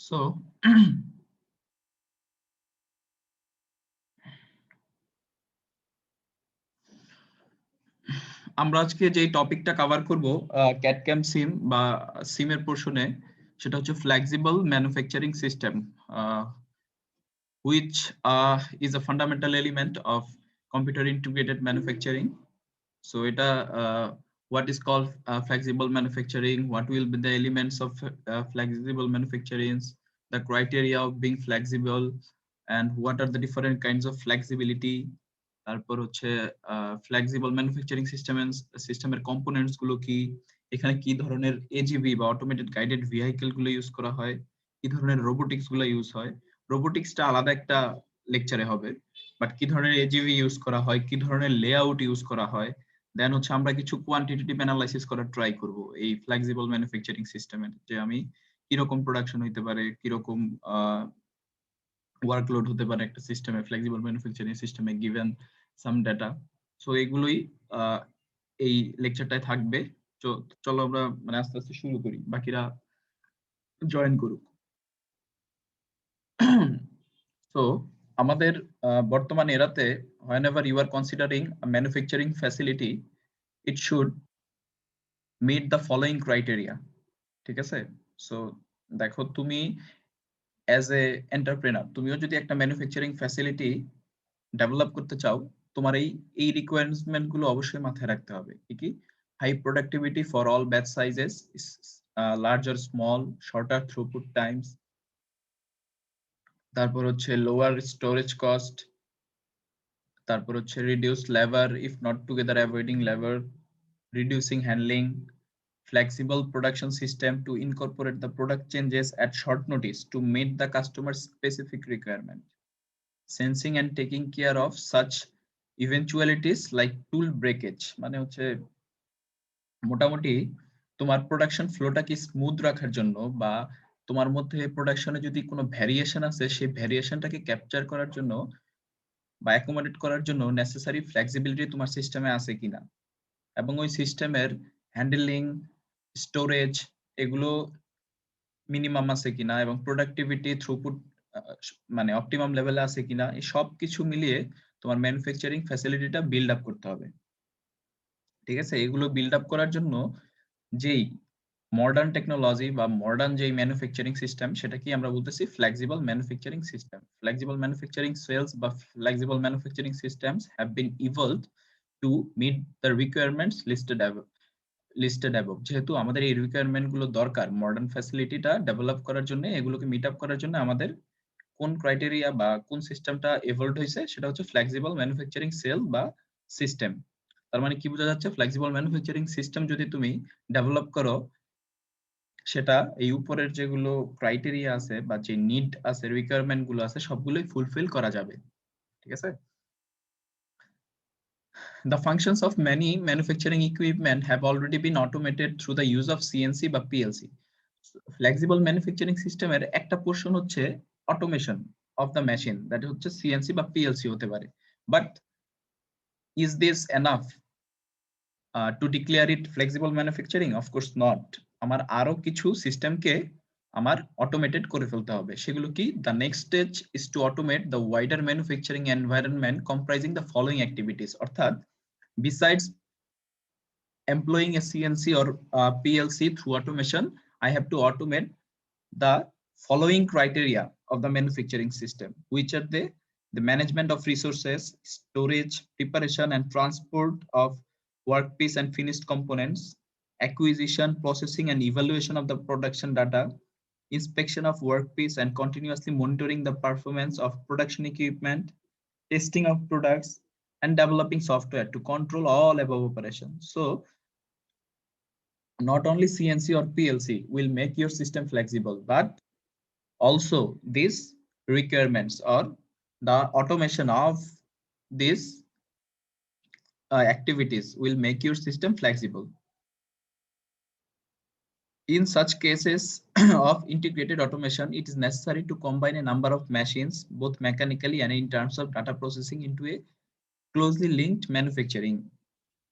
So আমরা আজকে যে টপিকটা কভার করব ক্যাডক্যাম সিম বা সিমের পোর্শনে, সেটা হচ্ছে flexible manufacturing system, which is a fundamental element of computer integrated manufacturing. So এটা what is called flexible manufacturing, what will be the elements of flexible manufacturing, the criteria of being flexible, and what are the different kinds of flexibility. তারপর হচ্ছে flexible manufacturing সিস্টেমের components গুলো কি, এখানে কি ধরনের এজিভি বা অটোমেটেড গাইডেড ভেহিকল গুলো ইউজ করা হয়, কি ধরনের রোবোটিক্স গুলো ইউজ হয়। রোবোটিক্সটা আলাদা একটা লেকচারে হবে, বাট কি ধরনের এজিভি ইউজ করা হয়, কি ধরনের লেআউট ইউজ করা হয়। দেন হচ্ছে আমরা কিছু কোয়ান্টিটেটিভ অ্যানালাইসিস করার ট্রাই করব এই ফ্লেক্সিবল ম্যানুফ্যাকচারিং সিস্টেমের, যে আমি কিরকম প্রোডাকশন হইতে পারে, কিরকম ওয়ার্কলোড হতে পারে একটা সিস্টেমে, ফ্লেক্সিবল ম্যানুফ্যাকচারিং সিস্টেমে গিভেন সাম ডাটা। সো এগুলোই এই লেকচারটায় থাকবে। তো চলো আমরা মানে আস্তে আস্তে শুরু করি, বাকিরা জয়েন করুক। সো আমাদের বর্তমান এরাতে whenever you are considering a manufacturing facility, it should meet the following criteria. ঠিক আছে? সো দেখো, তুমি অ্যাজ এ এন্টারপ্রেনার, তুমিও যদি একটা ম্যানুফ্যাকচারিং ফ্যাসিলিটি ডেভেলপ করতে চাও, তোমার এই রিকোয়ারমেন্ট গুলো অবশ্যই মাথায় রাখতে হবে। কি? High productivity for all batch sizes, large or small, shorter throughput times, তারপর হচ্ছে লোয়ার স্টোরেজ কস্ট, তারপর হচ্ছে reduce labour if not together avoiding labour, reducing handling, flexible production system to incorporate the product changes at short notice to meet the customer's specific requirement, sensing and taking care of such eventualities like tool breakage। মানে হচ্ছে মোটামুটি তোমার production ফ্লোটা কি smooth রাখার জন্য, বা তোমার মধ্যে প্রোডাকশনে যদি কোনো ভ্যারিয়েশন আছে সেই ভ্যারিয়েশনটাকে ক্যাপচার করার জন্য বা অ্যাকোমোডেট করার জন্য নেসেসারি ফ্লেক্সিবিলিটি তোমার সিস্টেমে আছে কিনা, এবং ওই সিস্টেমের হ্যান্ডেলিং, স্টোরেজ এগুলো মিনিমাম আছে কিনা, এবং প্রোডাক্টিভিটি থ্রুপুট মানে অপটিমাম লেভেলে আছে কিনা, এই সব কিছু মিলিয়ে তোমার ম্যানুফ্যাকচারিং ফ্যাসিলিটিটা বিল্ড আপ করতে হবে। ঠিক আছে? এগুলো বিল্ড আপ করার জন্য যেই মডার্ন টেকনোলজি বা মডার্ন যেই ম্যানুফ্যাকচারিং সিস্টেম, সেটা কি আমরা বলতেছি flexible manufacturing system. Flexible manufacturing cells বা flexible manufacturing systems have been evolved to meet the requirements listed above. যেহেতু আমাদের এই রিকোয়ারমেন্ট গুলো দরকার মডার্ন ফ্যাসিলিটিটা ডেভেলপ করার জন্য, এগুলোকে মিট আপ করার জন্য আমাদের কোন ক্রাইটেরিয়া বা কোন সিস্টেমটা এভলভড হয়েছে, সেটা হচ্ছে ফ্লেক্সিবল ম্যানুফ্যাকচারিং সেল বা সিস্টেম। তার মানে কি বোঝা যাচ্ছে? ফ্লেক্সিবল ম্যানুফ্যাকচারিং সিস্টেম যদি তুমি ডেভেলপ করো, সেটা এই উপরের যেগুলো ক্রাইটেরিয়া আছে বা যে নিড আছে, রিকোয়ারমেন্ট গুলো আছে, সবগুলোই ফুলফিল করা যাবে। ঠিক আছে? The functions of many manufacturing equipment have already been automated through the use of CNC বা PLC. Flexible manufacturing system এর একটা পোর্শন হচ্ছে automation of the machine, that হচ্ছে CNC বা PLC হতে পারে। But is this enough to declare it flexible manufacturing? Of course not. আমার আরো কিছু সিস্টেমকে আমার অটোমেটেড করে ফেলতে হবে। সেগুলো কি? The next stage is to automate the wider manufacturing environment comprising the following activities। অর্থাৎ besides employing a CNC or PLC through automation, I have to automate the following criteria of the manufacturing system, which are the management of resources, storage, preparation and transport of workpiece and finished components, acquisition, processing and evaluation of the production data, inspection of workpiece and continuously monitoring the performance of production equipment, testing of products, and developing software to control all above operations. So not only CNC or PLC will make your system flexible, but also these requirements or the automation of these activities will make your system flexible. In such cases of integrated automation, it is necessary to combine a number of machines, both mechanically and in terms of data processing, into a closely linked manufacturing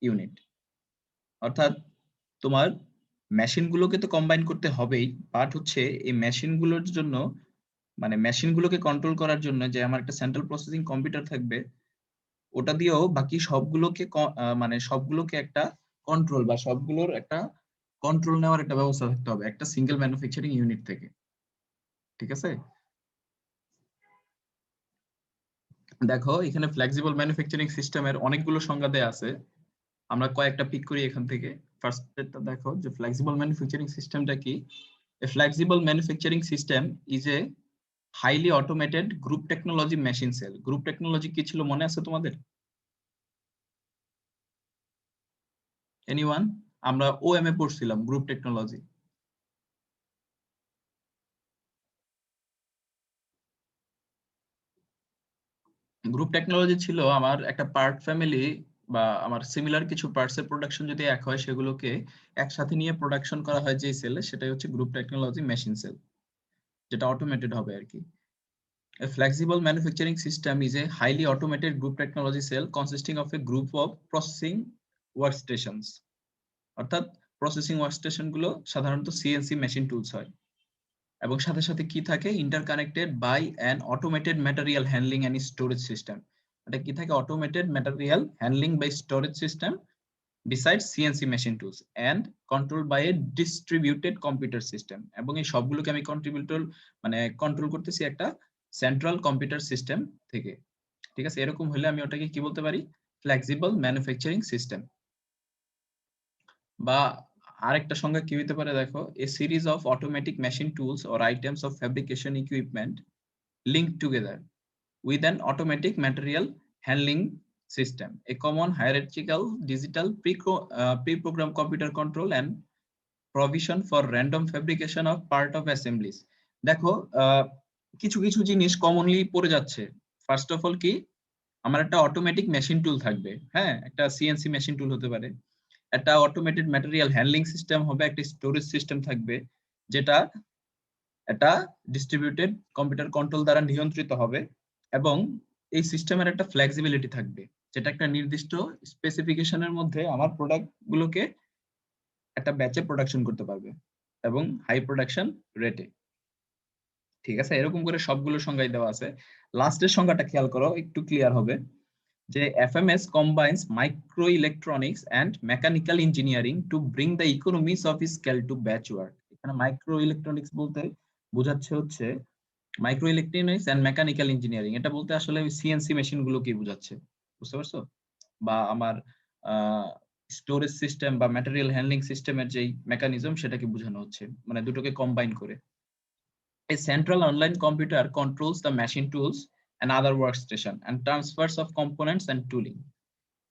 unit. অর্থাৎ তোমার মেশিনগুলোকে তো combine করতে হবেই, but হচ্ছে এই মেশিনগুলোর জন্য মানে মেশিনগুলোকে control করার জন্য যে আমার একটা সেন্ট্রাল প্রসেসিং কম্পিউটার থাকবে, ওটা দিয়েও বাকি সবগুলোকে মানে সবগুলোকে একটা কন্ট্রোল বা সবগুলোর একটা কন্ট্রোল নেওয়ার একটা ব্যবস্থা থাকতে হবে একটা সিঙ্গেল ম্যানুফ্যাকচারিং ইউনিট থেকে। ঠিক আছে, দেখো এখানে ফ্লেক্সিবল ম্যানুফ্যাকচারিং সিস্টেমের অনেকগুলো সংজ্ঞা দেয়া আছে, আমরা কয়েকটা পিক করি এখান থেকে। ফার্স্ট এটা দেখো যে ফ্লেক্সিবল ম্যানুফ্যাকচারিং সিস্টেমটা কি। A flexible manufacturing system is a highly automated group technology machine cell. Group technology কি ছিল মনে আছে তোমাদের? এনিওয়ান? আমরা ওএম এ পড়ছিলাম গ্রুপ টেকনোলজি। গ্রুপ টেকনোলজি ছিল আমার একটা পার্ট ফ্যামিলি বা আমার সিমিলার কিছু পার্টস এর প্রোডাকশন যদি এক হয় সেগুলোকে একসাথে নিয়ে প্রোডাকশন করা হয় যে সেলে, সেটাই হচ্ছে গ্রুপ টেকনোলজি মেশিন সেল, যেটা অটোমেটেড হবে আর কি। A flexible manufacturing system is a highly automated group technology cell consisting of a group of processing workstations। অর্থাৎ প্রসেসিং ওয়ার্কস্টেশন গুলো সাধারণত সিএনসি মেশিন টুলস হয় এবং সাথে সাথে কি থাকে, interconnected by an automated material handling and storage system. এটা কি থাকে, automated material handling by storage system besides CNC machine tools and controlled by a distributed computer system। এবং এই সবগুলোকে আমি কন্ট্রোল করতেছি একটা সেন্ট্রাল কম্পিউটার সিস্টেম থেকে। ঠিক আছে, এরকম হলে আমি ওটাকে কি বলতে পারি, ফ্লেক্সিবল ম্যানুফ্যাকচারিং সিস্টেম। বা আরেকটা সংজ্ঞা কি হতে পারে দেখো, a series of automatic machine tools or items of fabrication equipment linked together with an automatic material handling system, a common hierarchical digital pre-programmed computer control and provision for random fabrication of part of assemblies। দেখো কিছু কিছু জিনিস commonly পড়ে যাচ্ছে। First of all কি, আমার একটা automatic machine tool থাকবে, হ্যাঁ একটা সিএনসি মেশিন টুল হতে পারে, একটা অটোমেটেড ম্যাটেরিয়াল হ্যান্ডলিং সিস্টেম হবে, একটা স্টোরেজ সিস্টেম থাকবে যেটা একটা ডিস্ট্রিবিউটেড কম্পিউটার কন্ট্রোল দ্বারা নিয়ন্ত্রিত হবে, এবং এই সিস্টেমের একটা ফ্লেক্সিবিলিটি থাকবে যেটা একটা নির্দিষ্ট স্পেসিফিকেশনের মধ্যে আমার প্রোডাক্ট গুলোকে একটা ব্যাচে প্রোডাকশন করতে পারবে এবং হাই প্রোডাকশন রেটে। ঠিক আছে, এরকম করে সবগুলো সংজ্ঞায় দেওয়া আছে। লাস্টের সংজ্ঞাটা খেয়াল করো, একটু ক্লিয়ার হবে যে FMS combines micro electronics and mechanical engineering to bring the economies of scale to batch work. এখানে মাইক্রো ইলেকট্রনিক্স বলতে বোঝাচ্ছে হচ্ছে micro electronics and mechanical engineering, এটা বলতে আসলে সিএনসি মেশিন গুলোকে বোঝাচ্ছে, বুঝতে পারছো? বা আমার স্টোরেজ সিস্টেম বা ম্যাটেরিয়াল হ্যান্ডলিং সিস্টেমের যেই মেকানিজম সেটাকে বোঝানো হচ্ছে, মানে দুটোকে কম্বাইন করে। A central online computer controls the machine tools and other workstation and transfers of components and tooling.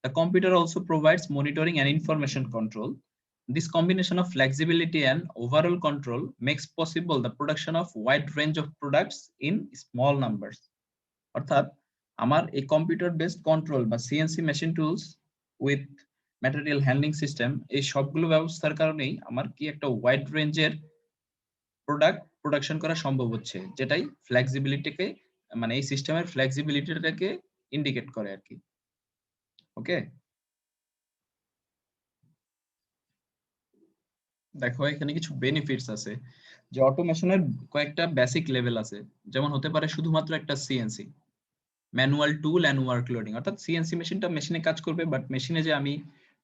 The computer also provides monitoring and information control. This combination of flexibility and overall control makes possible the production of wide range of products in small numbers। অর্থাৎ আমার এই computer based control বা CNC machine tools with material handling system, এই সবগুলো ব্যবস্থার কারণেই আমার কি একটা ওয়াইড রেঞ্জের প্রোডাক্ট প্রোডাকশন করা সম্ভব হচ্ছে, যেটাই ফ্লেক্সিবিলিটিকে মানে এই সিস্টেমের ফ্লেক্সিবিলিটিটাকে ইন্ডিকেট করে আর কি। ওকে, দেখো এখানে কিছু বেনিফিটস আছে যে অটোমেশনের কয়েকটা বেসিক লেভেল আছে, যেমন হতে পারে শুধুমাত্র একটা CNC manual tool and work loading, অর্থাৎ সিএনসি মেশিনটা মেশিনে কাজ করবে, বাট মেশিনে যে আমি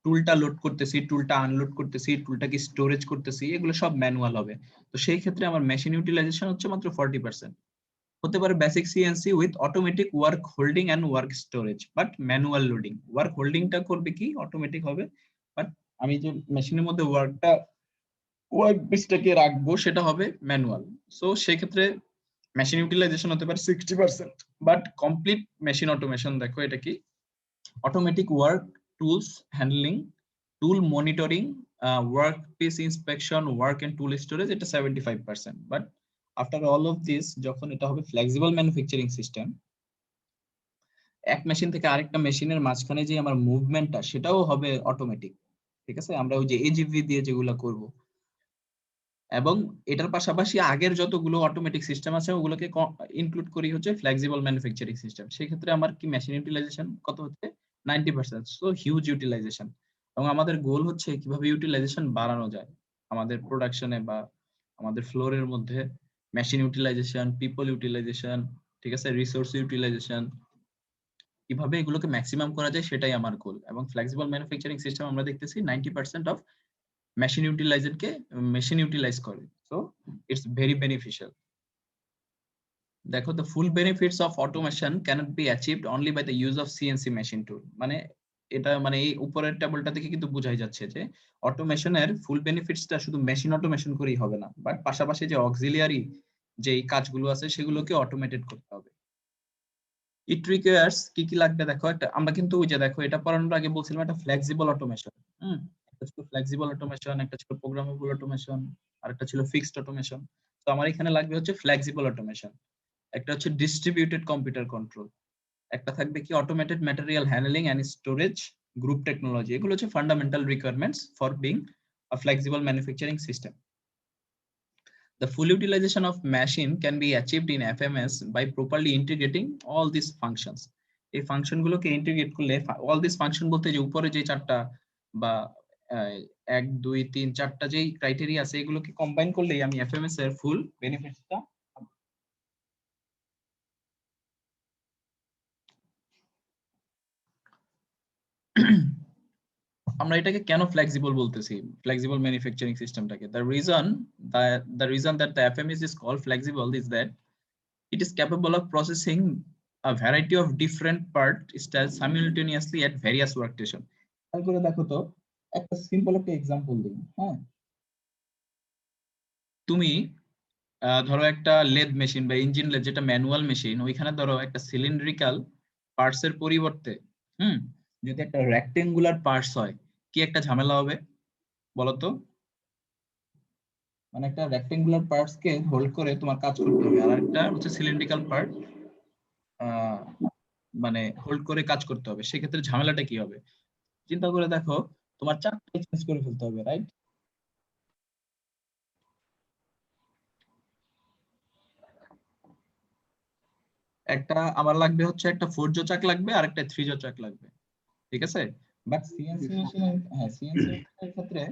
টুলটা লোড করতেছি, টুলটা আনলোড করতেছি, টুলটাকে স্টোরেজ করতেছি, এগুলো সব ম্যানুয়াল হবে। তো সেই ক্ষেত্রে আমার মেশিন ইউটিলাইজেশন হচ্ছে মাত্র 40%। হতে পারে basic CNC with automatic work holding and work storage, but manual loading. Work হোল্ডিংটা করবে কি অটোমেটিক হবে, বাট আমি যে মেশিনের মধ্যে ওয়ার্ক বেসটাকে রাখবো সেটা হবে ম্যানুয়াল। সো সেই ক্ষেত্রে মেশিন ইউটিলাইজেশন হতে পারে 60%। বাট কমপ্লিট মেশিন অটোমেশন দেখো এটা কি, automatic work tools handling, tool monitoring, work piece inspection, work and tool storage, এটা 75%। But after all of this যখন এটা হবে ফ্লেক্সিবল ম্যানুফ্যাকচারিং সিস্টেম, এক মেশিন থেকে আরেকটা মেশিনের মাঝখানে যে আমার মুভমেন্টটা সেটাও হবে অটোমেটিক। ঠিক আছে, আমরা ওই যে এজিভি দিয়ে যেগুলো করব, এবং এটার পাশাপাশি আগের যতগুলো অটোমেটিক সিস্টেম আছে ওগুলোকে ইনক্লুড করি হচ্ছে ফ্লেক্সিবল ম্যানুফ্যাকচারিং সিস্টেম। সেই ক্ষেত্রে আমার কি মেশিন ইউটিলাইজেশন কত হচ্ছে, 90%। So huge utilization. এবং আমাদের গোল হচ্ছে কিভাবে ইউটিলাইজেশন বাড়ানো যায়। আমাদের প্রোডাকশনে বা আমাদের ফ্লোরের মধ্যে মেশিন ইউটিলাইজেশন, পিপল ইউটিলাইজেশন, ঠিক আছে, রিসোর্স ইউটিলাইজেশন, কিভাবে এগুলোকে ম্যাক্সিমাম করা যায় সেটাই আমার গোল। এবং ফ্লেক্সিবল ম্যানুফ্যাকচারিং সিস্টেম আমরা দেখতেছি 90% অফ মেশিন ইউটিলাইজ করে, সো ইটস ভেরি বেনিফিশিয়াল। দেখো, the full benefits of automation cannot be achieved only by the use of CNC machine tool। মানে এটা মানে এই উপরের টেবিলটা থেকে কিন্তু বোঝাই যাচ্ছে যে অটোমেশনের ফুল বেনিফিটসটা শুধু মেশিন অটোমেশন করেই হবে না, বাট পাশাপাশি যে অক্সিলিয়ারি যে কাজগুলো আছে সেগুলোকে অটোমেটেড করতে হবে। ইট রিকোয়ার্স কি কি লাগবে দেখো, একটা আমরা কিন্তু ওই যে দেখো এটা পড়ানোর আগে বলছিলাম একটা ফ্লেক্সিবল অটোমেশন। একটা ছিল ফ্লেক্সিবল অটোমেশন, একটা ছিল প্রোগ্রামেবল অটোমেশন, আর একটা ছিল ফিক্সড অটোমেশন। তো আমার এখানে লাগবে হচ্ছে ফ্লেক্সিবল অটোমেশন। একটা হচ্ছে ডিস্ট্রিবিউটেড কম্পিউটার কন্ট্রোল, একটা থাকবে কি automated material handling and storage, group technology. এগুলো হচ্ছে fundamental requirements for being a flexible manufacturing system. The full utilization of machine can be achieved in FMS by properly integrating all these functions। এই function গুলোকে integrate করলে, all these function বলতে যে উপরে যে চারটা বা 1 2 3 4টা যেই ক্রাইটেরিয়া আছে এগুলোকে কম্বাইন করলেই আমি এফএমএস এর ফুল বেনিফিটসটা। আমরা এটাকে কেন ফ্লেক্সিবল বলতেছি, ফ্লেক্সিবল ম্যানুফ্যাকচারিং সিস্টেমটাকে? the reason that the FMS is called flexible is that it is capable of processing a variety of different part styles simultaneously at various workstation। তাহলে করে দেখো তো, একটা সিম্পল একটা एग्जांपल দিই। হ্যাঁ, তুমি ধরো একটা লেদ মেশিন বা ইঞ্জিন লেদ যেটা ম্যানুয়াল মেশিন, ওইখানে ধরো একটা সিলিন্ড্রিক্যাল পার্টস এর পরিবর্তে যদি একটা রেক্টেঙ্গুলার পার্টস হয়, কি একটা ঝামেলা হবে বলতো? মানে একটা রেক্টেঙ্গুলার পার্টস কে হোল্ড করে তোমার কাজ করতে হবে, আর একটা হচ্ছে সিলিন্ড্রিক্যাল পার্ট মানে হোল্ড করে কাজ করতে হবে। সেক্ষেত্রে ঝামেলাটা কি হবে চিন্তা করে দেখো, তোমার চারটা চেঞ্জ করে ফেলতে হবে, রাইট? একটা আমার লাগবে হচ্ছে একটা 4 জো চাক লাগবে আর একটা 3 জো চাক লাগবে, ঠিক আছে? বাট সিএনসি মেশিনের, হ্যাঁ, সিএনসি মেশিনের ক্ষেত্রে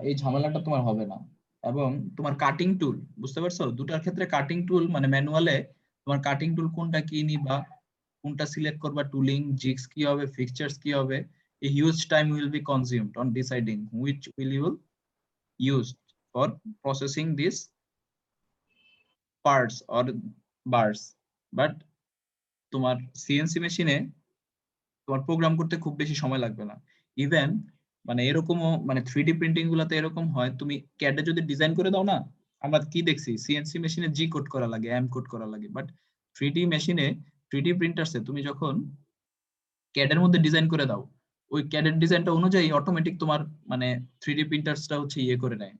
এই ঝামেলাটা তোমার হবে না। এবং তোমার কাটিং টুল, বুঝতে পারছো, দুটার ক্ষেত্রে কাটিং টুল মানে ম্যানুয়ালে তোমার কাটিং টুল কোনটা কি নিবা, কোনটা সিলেক্ট করবা, টুলিং জিগস কি হবে, ফিক্সচার্স কি হবে, a huge time will be consumed on deciding which will you use for processing these parts or bars। But তোমার সিএনসি মেশিনে তোমার প্রোগ্রাম করতে খুব বেশি সময় লাগবে না। ইভেন মানে এরকমও মানে 3D প্রিন্টিং গুলাতে এরকম হয়, তুমি ক্যাডে যদি ডিজাইন করে দাও না, আমরা কি দেখছি সিএনসি মেশিনে জি কোড করা লাগে, এম কোড করা লাগে, বাট 3D মেশিনে, 3D প্রিন্টারসে তুমি যখন ক্যাডের মধ্যে ডিজাইন করে দাও, ওই ক্যাডের ডিজাইনটা অনুযায়ী অটোমেটিক তোমার মানে 3D প্রিন্টারসটা হচ্ছে ইয়ে করে নেয়,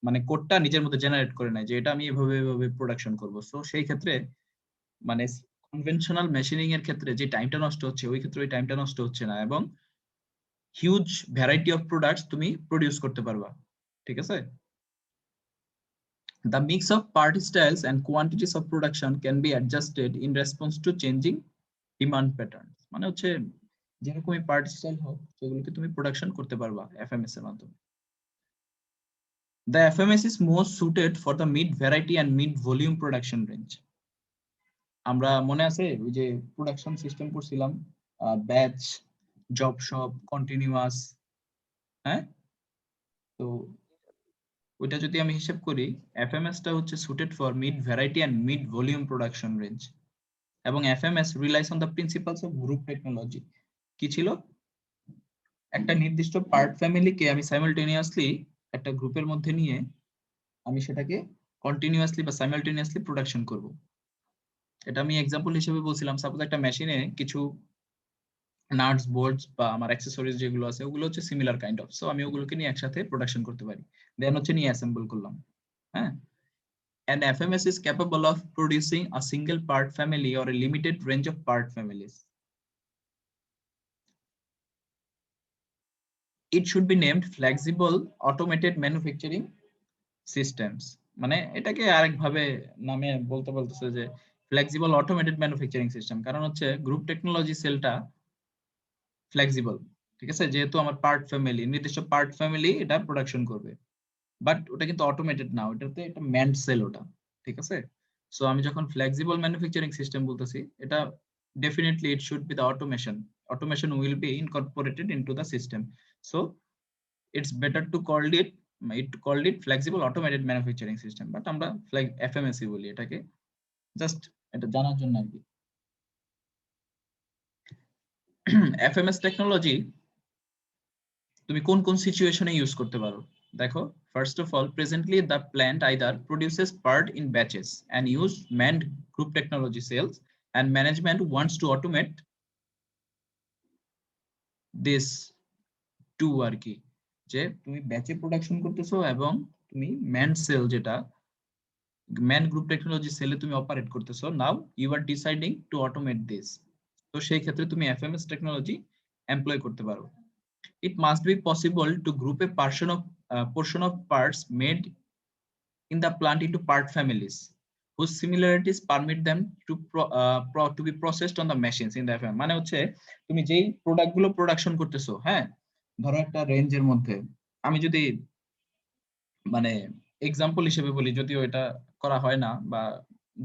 মানে কোডটা নিজের মধ্যে জেনারেট করে নেয় যে এটা আমি এভাবে এভাবে প্রোডাকশন করব। সো সেই ক্ষেত্রে মানে কনভেনশনাল মেশিনিং এর ক্ষেত্রে যে টাইমটা নষ্ট হচ্ছে, ওই ক্ষেত্রে ওই টাইমটা নষ্ট হচ্ছে না, এবং হিউজ ভ্যারাইটি অফ প্রোডাক্টস তুমি প্রডিউস করতে পারবা, ঠিক আছে? The mix of part styles and quantities of production can be adjusted in response to changing demand patterns। মানে হচ্ছে যেরকমই পার্ট স্টাইল হোক সেগুলোকে তুমি প্রোডাকশন করতে পারবা এফএমএস এর মাধ্যমে। The FMS is most suited for the mid variety and mid volume production range। আমরা মনে আছে ওই যে প্রোডাকশন সিস্টেম পড়ছিলাম, ব্যাচ, জব শপ, কন্টিনিউয়াস, হ্যাঁ? তো ওইটা যদি আমি হিসাব করি, এফএমএস টা হচ্ছে suited for mid variety and mid volume production range. এবং FMS relies on the principles of group technology. কি ছিল? একটা নির্দিষ্ট পার্ট ফ্যামিলিকে আমি সাইমালটেনিয়াসলি একটা গ্রুপের মধ্যে নিয়ে আমি সেটাকে কন্টিনিউয়াসলি বা সাইমালটেনিয়াসলি প্রোডাকশন করব। এটা আমি এক্সাম্পল হিসেবে বলছিলাম, সাপোজ একটা মেশিনে কিছু নাটস, বোল্টস বা আমার অ্যাক্সেসরিজ যেগুলো আছে ওগুলো হচ্ছে সিমিলার কাইন্ড অফ, সো আমি ওগুলোকে নিয়ে একসাথে প্রোডাকশন করতে পারি, দেন হচ্ছে নিয়ে অ্যাসেম্বল করলাম। হ্যাঁ, an FMS is capable of producing a single part family or a limited range of part families. It should be named flexible automated manufacturing systems। মানে এটাকে আরেকভাবে নামে বলতে বলতেছে যে ফ্লেক্সিবল অটোমেটেড ম্যানুফ্যাকচারিং সিস্টেম, কারণ হচ্ছে গ্রুপ টেকনোলজি সেলটা flexible. ঠিক আছে, যেহেতু আমার পার্ট ফ্যামিলি, নির্দিষ্ট পার্ট ফ্যামিলি এটা প্রোডাকশন করবে, বাট ওটা কিন্তু অটোমেটেড না, ওটাতে একটা ম্যানড সেল ওটা। ঠিক আছে, সো আমি যখন ফ্লেক্সিবল ম্যানুফ্যাকচারিং সিস্টেম বলতেছি, এটা definitely it should be the automation will be incorporated into the system. So it's better to call it flexible automated manufacturing system, but আমরা FMSE বলি এটাকে, জাস্ট এটা জানার জন্য আর কি। FMS টেকনোলজি তুমি কোন কোন সিচুয়েশনে ইউজ করতে পারো দেখো। First of all, presently the plant either produces part in batches and use manned group technology cells and management wants to automate this to আর কি, যে তুমি ব্যাচে প্রোডাকশন করতেছো এবং তুমি ম্যান সেল, যেটা ম্যান গ্রুপ টেকনোলজি সেলে তুমি অপারেট করতেছো। Now you are deciding to automate this, তো সেই ক্ষেত্রে তুমি এফএমএস টেকনোলজি এমপ্লয় করতে পারো। It must be possible to group a portion of parts made in the plant into part families whose similarities permit them to be processed on the machines in the FM। মানে হচ্ছে তুমি যেই product গুলো production করতেছো, হ্যাঁ, ধরো একটা রেঞ্জের মধ্যে, আমি যদি মানে এক্সাম্পল হিসেবে বলি, যদিও এটা করা হয় না বা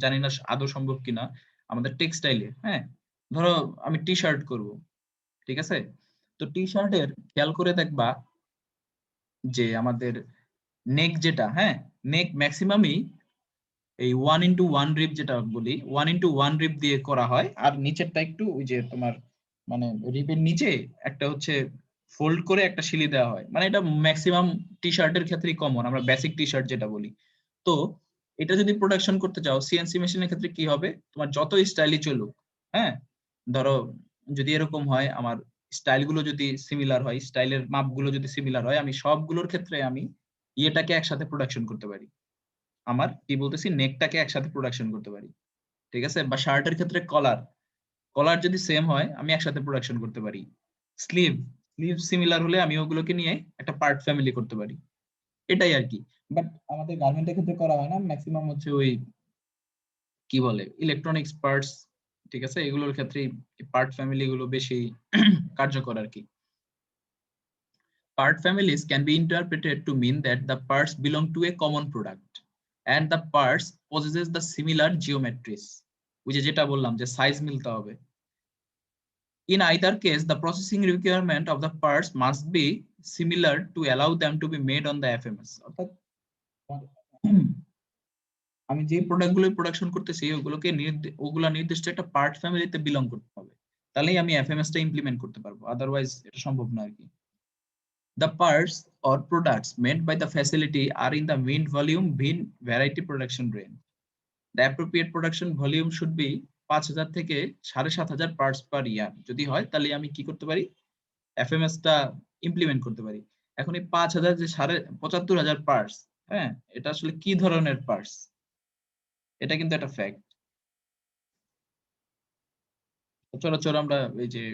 জানি না আদৌ সম্ভব কিনা আমাদের টেক্সটাইলে, হ্যাঁ, ধরো আমি টি শার্ট করবো, ঠিক আছে, তো টি শার্টের খেয়াল করে দেখবা যে আমাদের নেক যেটা, হ্যাঁ, নেক ম্যাক্সিমামই এই 1:1 রিপ যেটা বলি, 1:1 রিপ দিয়ে করা হয়, আর নিচেরটা একটু ওই যে তোমার মানে রিপের নিচে একটা হচ্ছে ফোল্ড করে একটা সিলি দেওয়া হয়, মানে এটা ম্যাক্সিমাম টি শার্টের ক্ষেত্রেই কমন, আমরা বেসিক টি শার্ট যেটা বলি। তো এটা যদি প্রোডাকশন করতে চাও সিএনসি মেশিনের ক্ষেত্রে কি হবে, তোমার যত স্টাইলই চলুক, হ্যাঁ, ধরো যদি এরকম হয় আমার স্টাইল গুলো যদি সিমিলার হয়, স্টাইলের মাপগুলো যদি সিমিলার হয়, আমি সবগুলোর ক্ষেত্রে আমি ইয়েটাকে একসাথে প্রোডাকশন করতে পারি, আমার কি বলতেছি নেকটাকে একসাথে প্রোডাকশন করতে পারি। ঠিক আছে, বা শার্টের ক্ষেত্রে কলার, কলার যদি সেম হয় আমি একসাথে প্রোডাকশন করতে পারি। স্লিভ, স্লিভ সিমিলার হলে আমি ওগুলোকে নিয়ে একটা পার্ট ফ্যামিলি করতে পারি, এটাই আর কি। বাট আমাদের গার্মেন্টের ক্ষেত্রে করা হয় না, ম্যাক্সিমাম হচ্ছে ওই কি বলে ইলেকট্রনিক্স পার্টস, ঠিক আছে, এগুলোর ক্ষেত্রে পার্ট ফ্যামিলি গুলো বেশি কার্যকর আর কি। Part families can be interpreted to mean that the parts belong to a common product and the parts possesses the similar geometries, which is যেটা বললাম যে সাইজ মিলতে হবে। In either case, the processing requirement of the parts must be similar to allow them to be made on the FMS। অর্থাৎ আমি যে প্রোডাক্টগুলো production করতেছি ওগুলোকে ওগুলা নির্দিষ্ট একটা পার্ট ফ্যামিলিতে বিলং করতে হবে, তাহলেই আমি এফএমএস টা ইমপ্লিমেন্ট করতে পারবো, আদারওয়াইজ এটা সম্ভব না আর কি। The parts or products made by the facility are in the mean volume bin variety production range. The appropriate production volume should be 5,000 থেকে 7,500 parts per year যদি হয়, তাহলে আমি কি করতে পারি, এফএমএস টা ইমপ্লিমেন্ট করতে পারি। এখন এই 5,000 যে 75,000 পার্টস, হ্যাঁ, এটা আসলে কি ধরনের পার্টস, এটা কিন্তু একটা ফ্যাক্ট। সচরাচর আমরা এই যে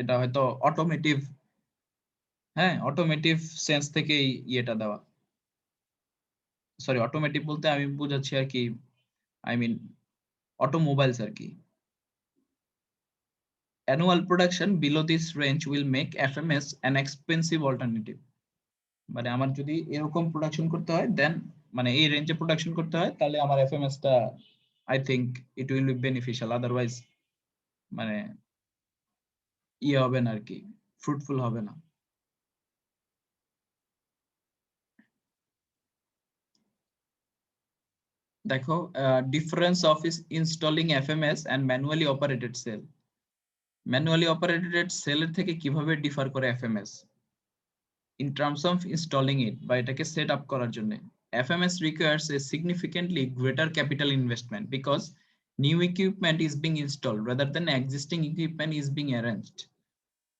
এটা হয়তো অটোমেটিভ, হ্যাঁ, অটোমেটিভ সেন্স থেকে ইয়েটা দেওয়া, সরি অটোমেটিভ বলতে আমি বুঝাচ্ছি আর কি, আই মিন automobiles আর কি। Annual production below this range will make FMS an expensive alternative। মানে আমার যদি এরকম প্রোডাকশন করতে হয় দেন, মানে এই রেঞ্জে প্রোডাকশন করতে হয়, তাহলে আমার এফএমএস টা I think it will be beneficial, otherwise মানে ইয়ে হবে না আর কি, ফ্রুটফুল হবে না। দেখো difference of installing FMS and manually operated cell. Manually operated সেলের থেকে কিভাবে ডিফার করে FMS in terms of installing it, বা এটাকে সেট আপ করার জন্য। FMS requires a significantly greater capital investment because new equipment is being installed rather than existing equipment is being arranged।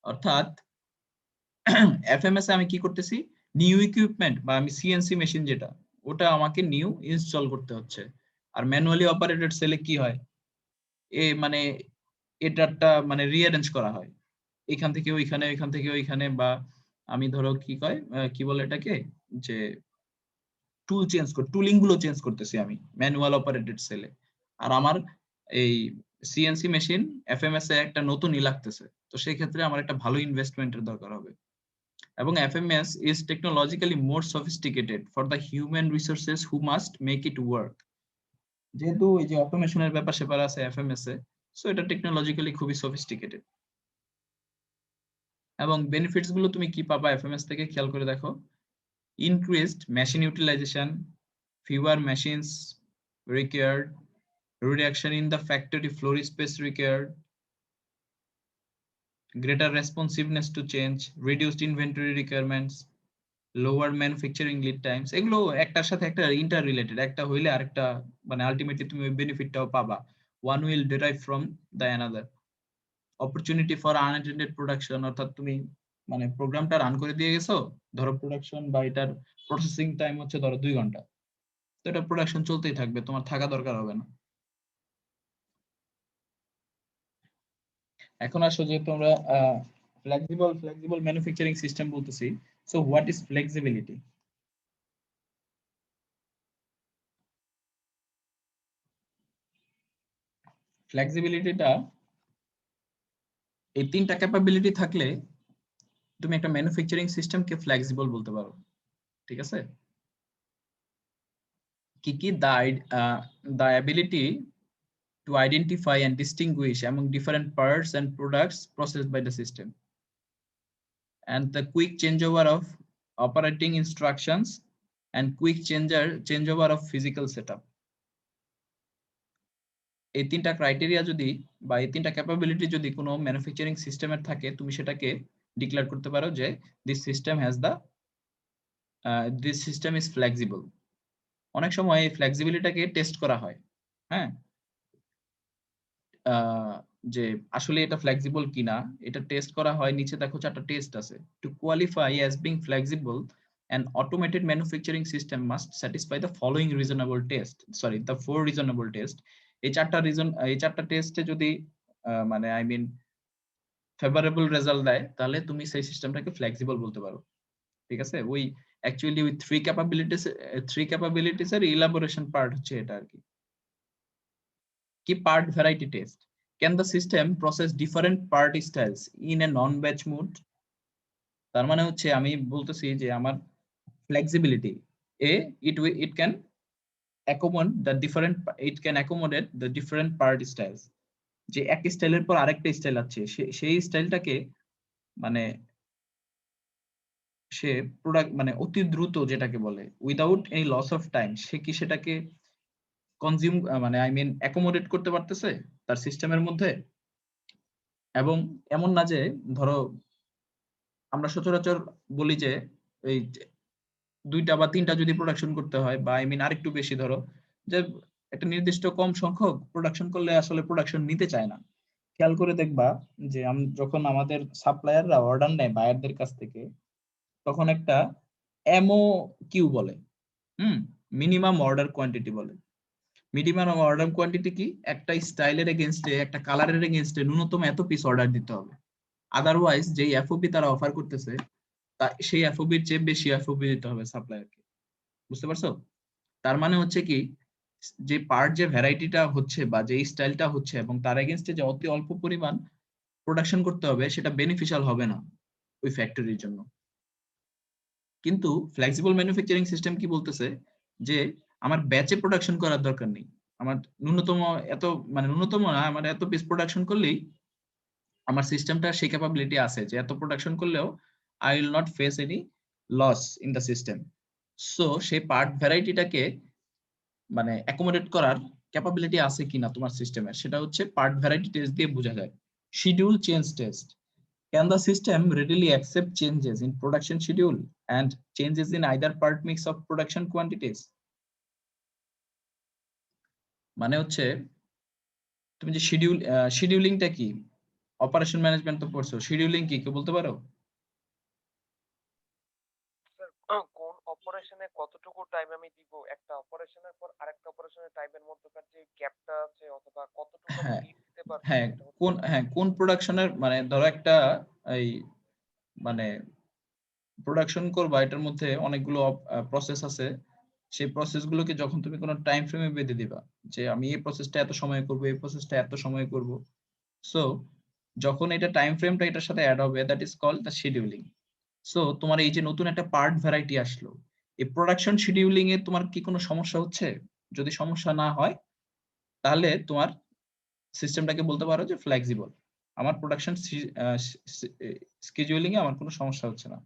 অর্থাৎ FMS আমি কি করতেছি, নিউ ইকুইপমেন্ট বা আমি সিএনসি মেশিন যেটা, ওটা আমাকে নিউ ইনস্টল করতে হচ্ছে। আর ম্যানুয়ালি অপারেটেড সেলে কি হয়, মানে এটারটা মানে রিঅ্যারেঞ্জ করা হয়, এখান থেকে ওইখানে, ওইখান থেকে ওইখানে, বা আমি ধরো কি কয় কি বলে এটাকে, যে টুল চেঞ্জ টুলিং গুলো চেঞ্জ করতেছি আমি ম্যানুয়াল অপারেটেড সেলে। আর আমার এই সিএনসি মেশিন এফএমএস এ একটা নতুনই লাগতেছে, তো সেই ক্ষেত্রে আমার একটা ভালো ইনভেস্টমেন্টের দরকার হবে। এবং FMS is technologically more sophisticated for the human resources who must make it work. যেহেতু এই যে অটোমেশনের ব্যাপার স্যাপার আছে এফএমএস এ, সো এটা টেকনোলজিক্যালি খুবই সফিস্টিকেটেড। এবং বেনিফিটস গুলো তুমি কি পাবা এফএমএস থেকে খেয়াল করে দেখো। Increased machine utilization, fewer machines required, reduction in the factory floor space required, greater responsiveness to change, reduced inventory requirements, lower manufacturing lead times। এগুলো একটার সাথে একটা ইন্টার রিলেটেড, একটা হইলে আরেকটা মানে আলটিমেটলি তুমি বেনিফিটটাও পাবা। one will derive from the another। opportunity for unattended production, অর্থাৎ তুমি মানে প্রোগ্রামটা রান করে দিয়ে গেছো, ধরো প্রোডাকশন বা এটার প্রসেসিং টাইম হচ্ছে ধরো 2 ঘন্টা, তো এটা প্রোডাকশন চলতেই থাকবে, তোমার থাকা দরকার হবে না। এখন আসো যে তোমরা ফ্লেক্সিবল ম্যানুফ্যাকচারিং সিস্টেম বলতেছি, সো হোয়াট ইজ ফ্লেক্সিবিলিটি? ফ্লেক্সিবিলিটিটা এই তিনটা ক্যাপাবিলিটি থাকলে তুমি একটা ম্যানুফ্যাকচারিং সিস্টেমকে ফ্লেক্সিবল বলতে পারো, ঠিক আছে? কি কি? The ability to identify and distinguish among different parts and products processed by the system, and the quick changeover of operating instructions and quick changeover of physical setup। এই তিনটা ক্রাইটেরিয়া যদি বা এই তিনটা ক্যাপাবিলিটি যদি কোনো ম্যানুফ্যাকচারিং সিস্টেমের থাকে, তুমি সেটাকে ডিক্লেয়ার করতে পারো যে দিস সিস্টেম ইজ ফ্লেক্সিবল। অনেক সময় এই ফ্লেক্সিবিলিটিটাকে টেস্ট করা হয়, হ্যাঁ, যে আসলে এটা ফ্লেক্সিবল কিনা এটা টেস্ট করা হয়। নিচে দেখো 4টা টেস্ট আছে। To qualify as being flexible, an automated manufacturing system must satisfy the following reasonable test, sorry, the 4 reasonable test। এই 4টা টেস্টে যদি মানে আই মিন ফেভারেবল রেজাল্ট দেয়, তাহলে তুমি সেই সিস্টেমটাকে ফ্লেক্সিবল বলতে পারো, ঠিক আছে? ওই অ্যাকচুয়ালি ওই থ্রি ক্যাপাবিলিটিস এর ইলাবোরেশন পার্ট হচ্ছে এটা আর কি। কি part variety test? Can the system process different part styles in a non batch mode? তার মানে হচ্ছে আমি বলতেছি যে আমার flexibility it can accommodate the different part styles। যে এক স্টাইলের পর আরেকটা স্টাইল আছে, সেই স্টাইলটাকে মানে সে প্রোডাক্ট মানে অতি দ্রুত যেটাকে বলে without any loss of time, সে কি সেটাকে কনজিউম মানে আই মিন অ্যাকোমোডেট করতে পারতেছে তার সিস্টেমের মধ্যে। এবং এমন না যে ধরো আমরা সচরাচর বলি যে এই 2টা বা 3টা যদি প্রোডাকশন করতে হয়, বা আই মিন আরেকটু বেশি, ধরো যে একটা নির্দিষ্ট কম সংখ্যক প্রোডাকশন করলে আসলে প্রোডাকশন নিতে চায় না। খেয়াল করে দেখবা যে যখন আমাদের সাপ্লায়াররা অর্ডার নেয় বায়ারদের কাছ থেকে, তখন একটা এমও কিউ বলে, মিনিমাম অর্ডার কোয়ান্টিটি বলে। মিনিমাম অর্ডার কোয়ান্টিটি কি? একটা স্টাইলের এগেইনস্টে, একটা কালারের এগেইনস্টে ন্যূনতম এত পিস অর্ডার দিতে হবে। আদারওয়াইজ যেই এফওপি তারা অফার করতেছে সেই এফওপির চেয়ে বেশি এফওপি দিতে হবে সাপ্লায়ারকে। বুঝতে পারছো? তার মানে হচ্ছে কি, যে পার্ট যে ভ্যারাইটিটা হচ্ছে বা যে স্টাইলটা হচ্ছে এবং তার এগেইনস্টে যে অতি অল্প পরিমাণ প্রোডাকশন করতে হবে, সেটা বেনিফিশিয়াল হবে না ওই ফ্যাক্টরির জন্য। কিন্তু ফ্লেক্সিবল ম্যানুফ্যাকচারিং সিস্টেম কি বলতেছে যে আমার ব্যাচে প্রোডাকশন করার দরকার নেই, আমার ন্যূনতম এত মানে ন্যূনতম না, আমার এত পিস প্রোডাকশন করলেই আমার সিস্টেমটা সেই ক্যাপাবিলিটি আছে যে এত প্রোডাকশন করলেও I will not face any loss in the system. So সেই পার্ট ভ্যারাইটিটাকে মানে অ্যাকোমোডেট করার ক্যাপাবিলিটি আছে কিনা তোমার সিস্টেমের, সেটা হচ্ছে পার্ট ভ্যারাইটি টেস্ট দিয়ে বোঝা যায়। Schedule change test, can the system readily accept changes in production schedule and changes in either part mix of production quantities? মানে হচ্ছে তুমি যে শিডিউলিংটা কি, অপারেশন ম্যানেজমেন্ট তো পড়ছো, শিডিউলিং কি কেউ বলতে পারো? কোন অপারেশনে কতটুকু টাইম আমি দিব, একটা অপারেশনের পর আরেকটা অপারেশনের টাইমের মধ্যকার যে গ্যাপটা আছে অথবা কতটুকু আমি হ্যাঁ লিড দিতে পারবো, হ্যাঁ, এটা হচ্ছে কোন প্রোডাকশনের মানে ধরো একটা এই মানে প্রোডাকশন করবা, এটার মধ্যে অনেকগুলো প্রসেস আছে, সেই প্রসেসগুলোকে যখন তুমি কোনো টাইম ফ্রেমে বেঁধে দিবা যে আমি এই প্রসেসটা এত সময় করব, এই প্রসেসটা এত সময় করব, সো যখন এটা টাইম ফ্রেমটা এটার সাথে অ্যাড হবে, that is called the scheduling. So তোমার এই যে নতুন একটা পার্ট ভ্যারাইটি আসলো, এই প্রোডাকশন শিডিউলিং এ তোমার কি কোনো সমস্যা হচ্ছে? যদি সমস্যা না হয় তাহলে তোমার সিস্টেমটাকে বলতে পারো যে ফ্লেক্সিবল। আমার প্রোডাকশন স্কেডিউলিং এ আমার কোনো সমস্যা হচ্ছে না।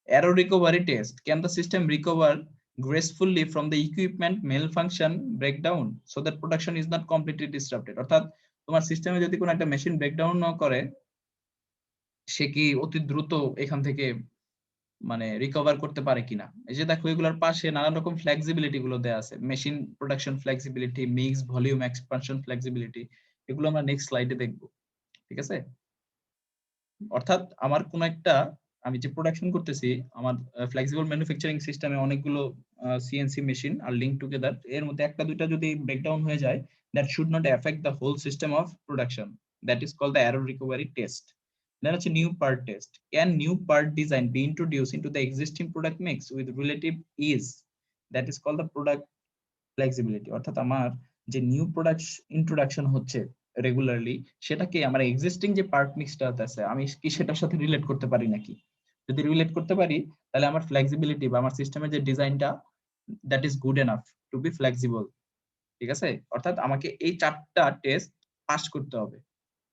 Error recovery test. Can the system recover gracefully from the equipment malfunction breakdown so that production is not completely disrupted? অর্থাৎ তোমার সিস্টেমে যদি কোনো একটা মেশিন ব্রেকডাউন না করে, সে কি অতি দ্রুত এখান থেকে মানে রিকভার করতে পারে কিনা? এই যে দেখো এগুলোর পাশে নানান রকম ফ্লেক্সিবিলিটি গুলো দেয়া আছে। Machine production flexibility, mix volume expansion flexibility, এগুলো আমরা নেক্সট স্লাইডে দেখবো। ঠিক আছে? অর্থাৎ আমার কোন একটা, আমি যে প্রোডাকশন করতেছি, আমার ফ্লেক্সিবল ম্যানুফ্যাকচারিং সিস্টেমে অনেকগুলো CNC machine are link together, এর মধ্যে একটা দুইটা যদি ব্রেকডাউন হয়ে যায়, that should not affect the whole system of production. That is called the error recovery test. Then হচ্ছে new part test. Can new part design be introduce into the existing product mix with relative ease? That is called the product flexibility. অর্থাৎ আমার যে new product introduction হচ্ছে regularly, সেটাকে আমার existing যে part মিক্সটা আছে আমি কি সেটার সাথে রিলেট করতে পারি নাকি? যদি রিলেট করতে পারি, তাহলে আমার ফ্লেক্সিবিলিটি বা আমার সিস্টেমের যে ডিজাইনটা, that is good enough to be flexible. ঠিক আছে? অর্থাৎ আমাকে এই 4টা টেস্ট পাস করতে হবে।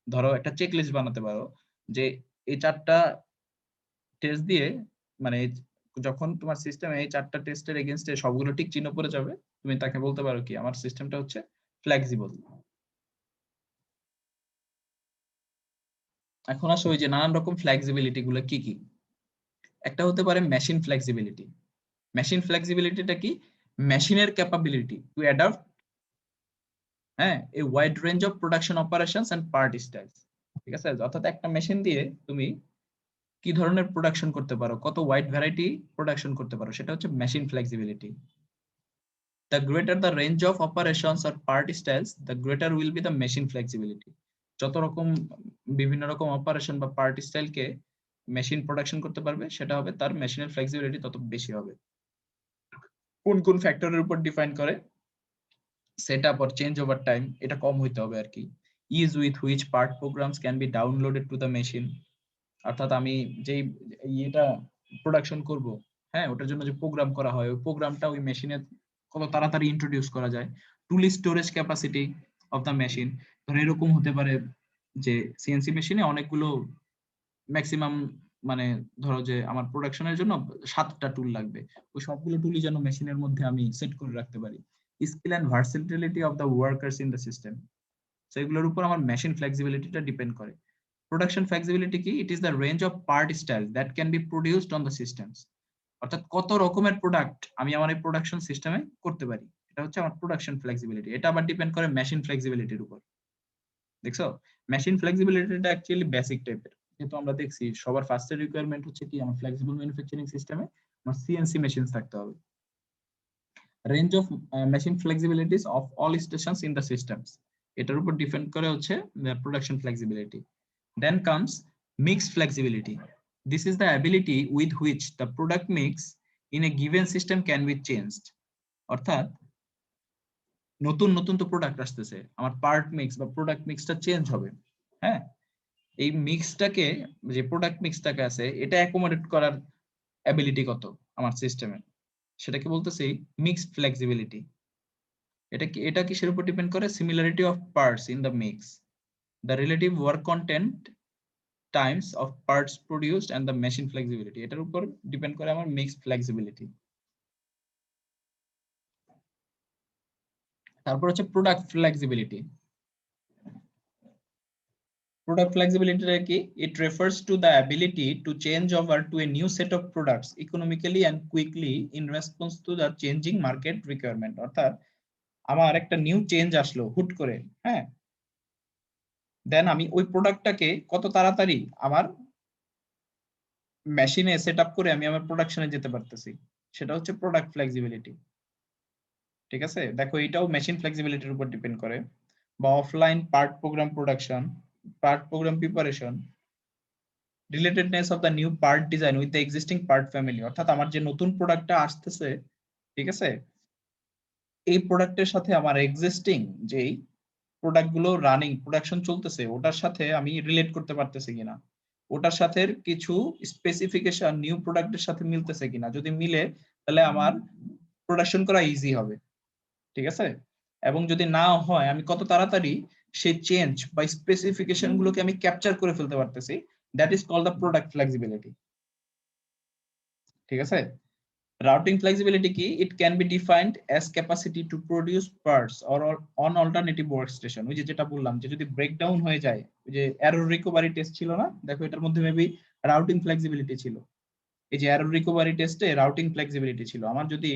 ধরো একটা চেক লিস্ট বানাতে পারো যে এই 4টা টেস্ট দিয়ে, মানে যখন তোমার সিস্টেমে এই 4টা টেস্টের এগেইনস্টে সবগুলো ঠিক চিহ্ন পড়ে যাবে, তুমি তাকে বলতে পারো কি আমার সিস্টেমটা হচ্ছে ফ্লেক্সিবল। এখন আসো ওই যে নানান রকম ফ্লেক্সিবিলিটি গুলো কি কি। একটা হতে পারে মেশিন ফ্লেক্সিবিলিটি। মেশিন ফ্লেক্সিবিলিটিটা কি? মেশিনের ক্যাপাবিলিটি টু অ্যাডাপ্ট, হ্যাঁ, a wide range of production operations and part styles. ঠিক আছে? অর্থাৎ একটা মেশিন দিয়ে তুমি কি ধরনের প্রোডাকশন করতে পারো, কত ওয়াইড ভ্যারাইটি প্রোডাকশন করতে পারো, সেটা হচ্ছে machine flexibility. The greater the range of operations or part styles, the greater will be the machine flexibility. যত রকম বিভিন্ন রকম অপারেশন বা পার্ট স্টাইলকে মেশিন প্রোডাকশন করতে পারবে, সেটা হবে তার মেশিনের ফ্লেক্সিবিলিটি তত বেশি হবে। কোন কোন ফ্যাক্টরের উপর ডিফাইন করে? Setup or change over time, এটা কম হইতে হবে আর কি। Is with which part programs can be downloaded to the machine. অর্থাৎ আমি যেই এটা প্রোডাকশন করব, হ্যাঁ, ওটার জন্য যে প্রোগ্রাম করা হয়, ওই প্রোগ্রামটা ওই মেশিনে কত তাড়াতাড়ি ইন্ট্রোডিউস করা যায়। Tooling storage capacity of the machine. ধরো এরকম হতে পারে যে সিএনসি মেশিনে অনেকগুলো, ম্যাক্সিমাম, মানে ধরো যে আমার প্রোডাকশনের জন্য 7টা টুল লাগবে, ওই সবগুলো টুলই যেন মেশিনের মধ্যে আমি সেট করে রাখতে পারি। Skill and versatility of the workers in the system, সেগুলোর উপর আমার মেশিন ফ্লেক্সিবিলিটিটা ডিপেন্ড করে। প্রোডাকশন ফ্লেক্সিবিলিটি কি? It is the range of part style that can be produced on the systems. অর্থাৎ কত রকমের প্রোডাক্ট আমি আমার এই প্রোডাকশন সিস্টেমে করতে পারি, এটা হচ্ছে আমার প্রোডাকশন ফ্লেক্সিবিলিটি। এটা আবার ডিপেন্ড করে মেশিন ফ্লেক্সিবিলিটির উপর। দেখছো, মেশিন ফ্লেক্সিবিলিটিটা অ্যাকচুয়ালি বেসিক টাইপের। যেহেতু আমরা দেখছি সবার ফার্স্টের রিকোয়ারমেন্ট হচ্ছে কি, আমার ফ্লেক্সিবল ম্যানুফ্যাকচারিং সিস্টেমে আমার সিএনসি মেশিন থাকতে হবে। Range of machine flexibilities of all stations in the systems, এটার উপর ডিপেন্ড করে হচ্ছে production flexibility. Then comes mixed flexibility. This is the ability with which the product mix in a given system can be changed. অর্থাৎ নতুন নতুন তো product আসতেছে, আমার পার্ট মিক্স বা প্রোডাক্ট মিক্সটা চেঞ্জ হবে, হ্যাঁ, এই মিক্সটাকে, যে প্রোডাক্ট মিক্সটাকে আছে, এটা অ্যাকোমোডেট করার অ্যাবিলিটি কত আমার সিস্টেমে, সেটাকে বলতেছি মিক্সড ফ্লেক্সিবিলিটি। এটা কিসের উপর ডিপেন্ড করে? Similarity of parts in the mix, the relative work content, times of parts produced and the machine flexibility, এটার উপর ডিপেন্ড করে আমার mixed flexibility। তারপর হচ্ছে প্রোডাক্ট ফ্লেক্সিবিলিটি। প্রোডাক্ট ফ্লেক্সিবিলিটি কি? It refers to the ability to change over to a new set of products economically and quickly in response to the changing market requirement. অর্থাৎ আমার একটা new change আসলো হুট করে, হ্যাঁ, দেন আমি ওই প্রোডাক্টটাকে কত তাড়াতাড়ি আমার মেশিনে সেট আপ করে আমি আমার প্রোডাকশনে যেতে পারতেছি, সেটা হচ্ছে প্রোডাক্ট ফ্লেক্সিবিলিটি। ঠিক আছে? দেখো এটাও মেশিন ফ্লেক্সিবিলিটির উপর ডিপেন্ড করে। বা offline part program production, part program preparation, relatedness of the new part design with the existing part family. অর্থাৎ আমার যে নতুন প্রোডাক্টটা আসতেছে, ঠিক আছে? এই প্রোডাক্টের সাথে আমার এক্সিস্টিং যেই প্রোডাক্ট গুলো রানিং প্রোডাকশন চলতেছে ওটার সাথে আমি রিলেট করতে পারতেছি কিনা, ওটার সাথে কিছু স্পেসিফিকেশন নিউ প্রোডাক্টের সাথে মিলতেছে কিনা, যদি মিলে তাহলে আমার প্রোডাকশন করা ইজি হবে। ঠিক আছে? এবং যদি না হয় আমি কত তাড়াতাড়ি সেই চেঞ্জ বা স্পেসিফিকেশন গুলোকে আমি ক্যাপচার করে ফেলতে পারতেছি, that is called the product flexibility. ঠিক আছে? Routing flexibility কি? It can be defined as capacity to produce parts or on alternative workstation. ওই যে যেটা বললাম যে যদি ব্রেকডাউন হয়ে যায়, ওই যে এরর রিকভারি টেস্ট ছিল না, দেখো এটার মধ্যে মেবি রাউটিং ফ্লেক্সিবিলিটি ছিল। এই যে এরর রিকভারি টেস্টে রাউটিং ফ্লেক্সিবিলিটি ছিল। আমার যদি